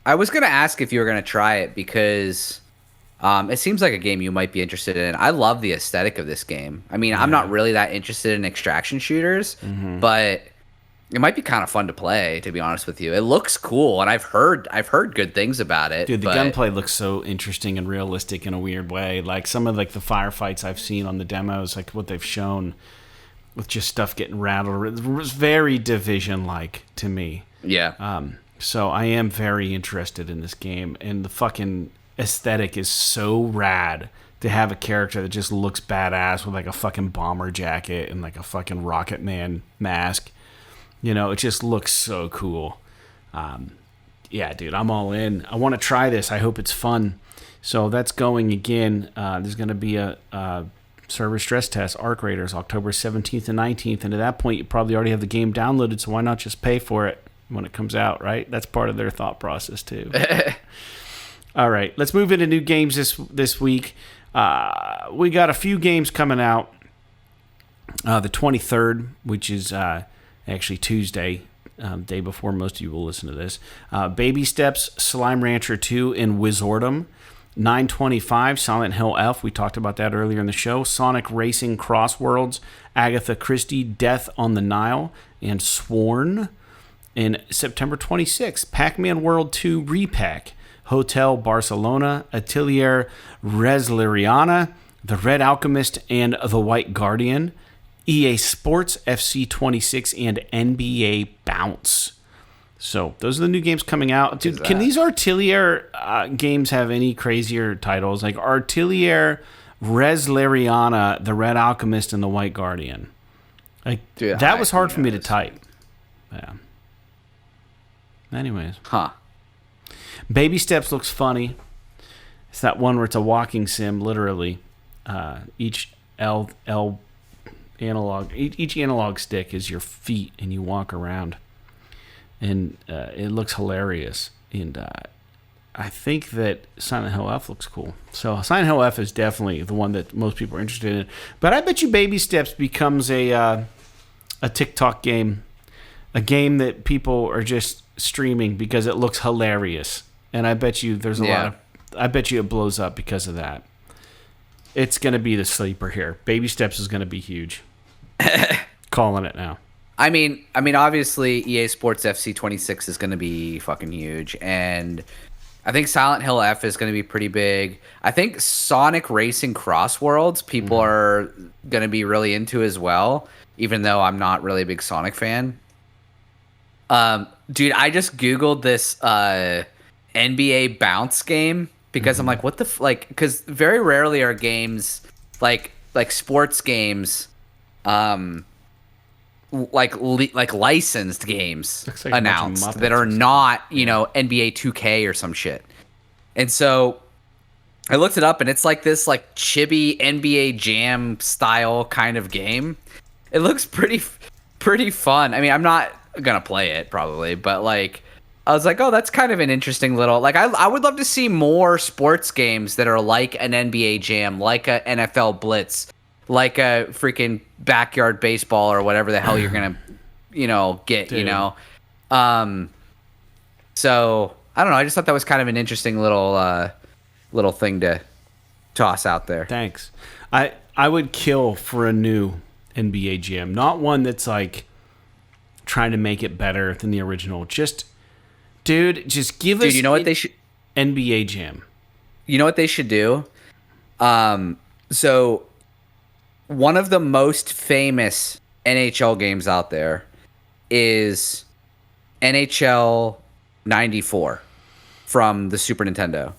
I was going to ask if you were going to try it because it seems like a game you might be interested in. I love the aesthetic of this game. I mean, I'm not really that interested in extraction shooters, but it might be kind of fun to play, to be honest with you. It looks cool, and I've heard good things about it. Dude, the gunplay looks so interesting and realistic in a weird way. Like some of like the firefights I've seen on the demos, like what they've shown with just stuff getting rattled, it was very Division-like to me. Yeah. So I am very interested in this game, and the fucking aesthetic is so rad to have a character that just looks badass with like a fucking bomber jacket and like a fucking Rocket Man mask. You know, it just looks so cool. Yeah, dude, I'm all in. I want to try this. I hope it's fun. So that's going again. There's going to be a server stress test, Arc Raiders, October 17th and 19th. And at that point, you probably already have the game downloaded, so why not just pay for it when it comes out, right? That's part of their thought process, too. All right, let's move into new games this week. We got a few games coming out. The 23rd, which is actually Tuesday, day before most of you will listen to this. Baby Steps, Slime Rancher 2, and Wizardom. 925, Silent Hill F. We talked about that earlier in the show. Sonic Racing Crossworlds, Agatha Christie, Death on the Nile, and Sworn. And September 26th, Pac-Man World 2 Repack, Hotel Barcelona, Atelier Resleriana, The Red Alchemist, and The White Guardian. EA Sports, FC 26, and NBA Bounce. So those are the new games coming out. Dude, can these Artelier games have any crazier titles? Like Artelier Resleriana, The Red Alchemist, and The White Guardian. Like, dude, that was hard for me to type. Yeah. Anyways. Huh. Baby Steps looks funny. It's that one where it's a walking sim, literally. Each analog stick is your feet, and you walk around. And it looks hilarious. And I think that Silent Hill F looks cool. So Silent Hill F is definitely the one that most people are interested in. But I bet you Baby Steps becomes a TikTok game. A game that people are just streaming because it looks hilarious. And I bet you there's a lot of... I bet you it blows up because of that. It's going to be the sleeper here. Baby Steps is going to be huge. Calling it now. I mean, obviously, EA Sports FC 26 is going to be fucking huge, and I think Silent Hill F is going to be pretty big. I think Sonic Racing Crossworlds people are going to be really into as well, even though I'm not really a big Sonic fan. Dude, I just Googled this NBA Bounce game because I'm like, what the like? Because very rarely are games like sports games. Like licensed games like announced that are not, you know, NBA 2K or some shit. And so I looked it up, and it's like this like chibi NBA Jam style kind of game. It looks pretty fun. I mean, I'm not gonna play it probably, but like I was like, oh, that's kind of an interesting little like I would love to see more sports games that are like an NBA Jam, like a NFL Blitz, like a freaking backyard baseball or whatever the hell you're gonna, you know, get. Dude. You know. So I don't know. I just thought that was kind of an interesting little thing to toss out there. Thanks. I would kill for a new NBA Jam, not one that's like trying to make it better than the original. Just give us. You know what they should? NBA Jam. You know what they should do? So. One of the most famous NHL games out there is NHL 94 from the Super Nintendo.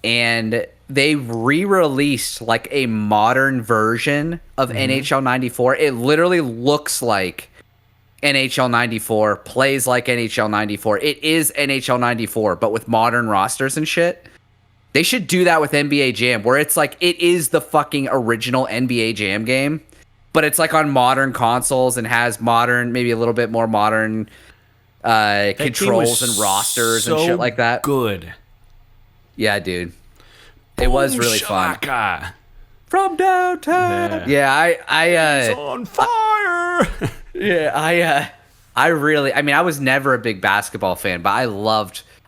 And they re-released like a modern version of NHL 94. It literally looks like NHL 94, plays like NHL 94. It is NHL 94, but with modern rosters and shit. They should do that with NBA Jam, where it's like it is the fucking original NBA Jam game, but it's like on modern consoles and has modern, maybe a little bit more modern controls and rosters and shit like that. Good. Yeah, dude. It was really fun. From downtown. Yeah, I it's on fire. Yeah, I was never a big basketball fan, but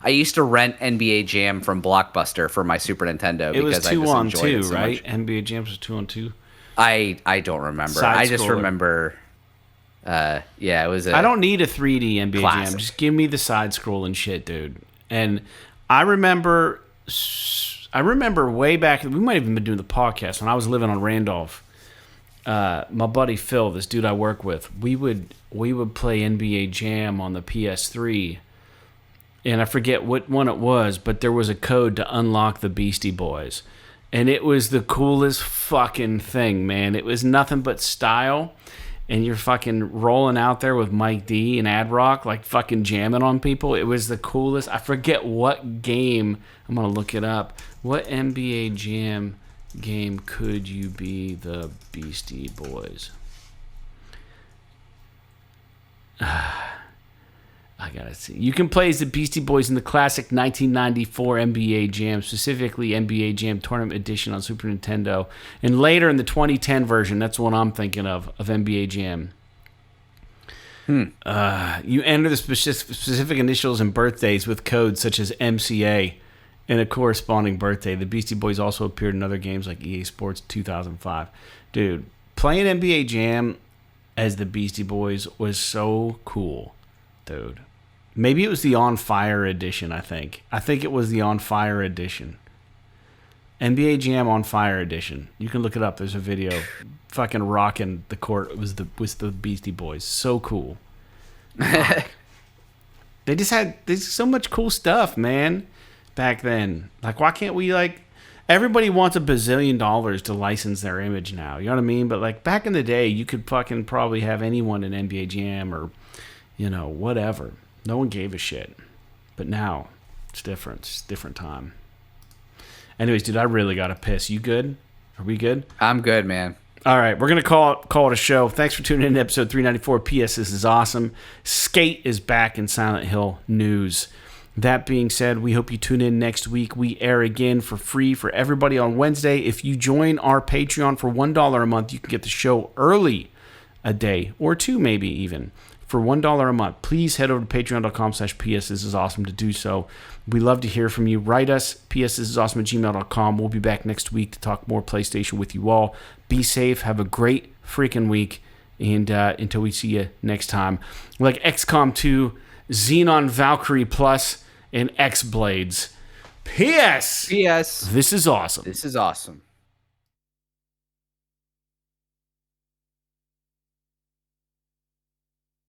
I used to rent NBA Jam from Blockbuster for my Super Nintendo because I just enjoyed it so right? much. NBA Jam was 2-on-2. I don't remember. I just remember. It was. I don't need a 3D NBA classic. Jam. Just give me the side scrolling shit, dude. And I remember way back. We might have even been doing the podcast when I was living on Randolph. My buddy Phil, this dude I work with, we would play NBA Jam on the PS3. And I forget what one it was, but there was a code to unlock the Beastie Boys. And it was the coolest fucking thing, man. It was nothing but style. and you're fucking rolling out there with Mike D and Ad Rock, like fucking jamming on people. It was the coolest. I forget what game. I'm gonna look it up. What NBA Jam game could you be the Beastie Boys? I gotta see. You can play as the Beastie Boys in the classic 1994 NBA Jam, specifically NBA Jam Tournament Edition on Super Nintendo, and later in the 2010 version. That's what I'm thinking of NBA Jam. You enter the specific initials and birthdays with codes such as MCA and a corresponding birthday. The Beastie Boys also appeared in other games like EA Sports 2005. Dude, playing NBA Jam as the Beastie Boys was so cool, dude. Maybe it was the On Fire edition, I think. I think it was the On Fire edition. NBA Jam On Fire edition. You can look it up. There's a video. Fucking rocking the court. It was the Beastie Boys. So cool. They just had there's so much cool stuff, man, back then. Like, why can't we, like, everybody wants $1 bazillion to license their image now. You know what I mean? But, like, back in the day, you could fucking probably have anyone in NBA Jam or, you know, whatever. No one gave a shit. But now, it's different. It's a different time. Anyways, dude, I really got to piss. You good? Are we good? I'm good, man. All right, we're going to call it a show. Thanks for tuning in to episode 394. P.S. This is awesome. Skate is back in Silent Hill news. That being said, we hope you tune in next week. We air again for free for everybody on Wednesday. If you join our Patreon for $1 a month, you can get the show early a day or two, maybe even. For $1 a month, please head over to patreon.com/PS. This is awesome to do so. We love to hear from you. Write us, psthisisawesome@gmail.com. We'll be back next week to talk more PlayStation with you all. Be safe. Have a great freaking week. And until we see you next time, like XCOM 2, Xenon Valkyrie Plus, and X-Blades. P.S. P.S. This is awesome. This is awesome.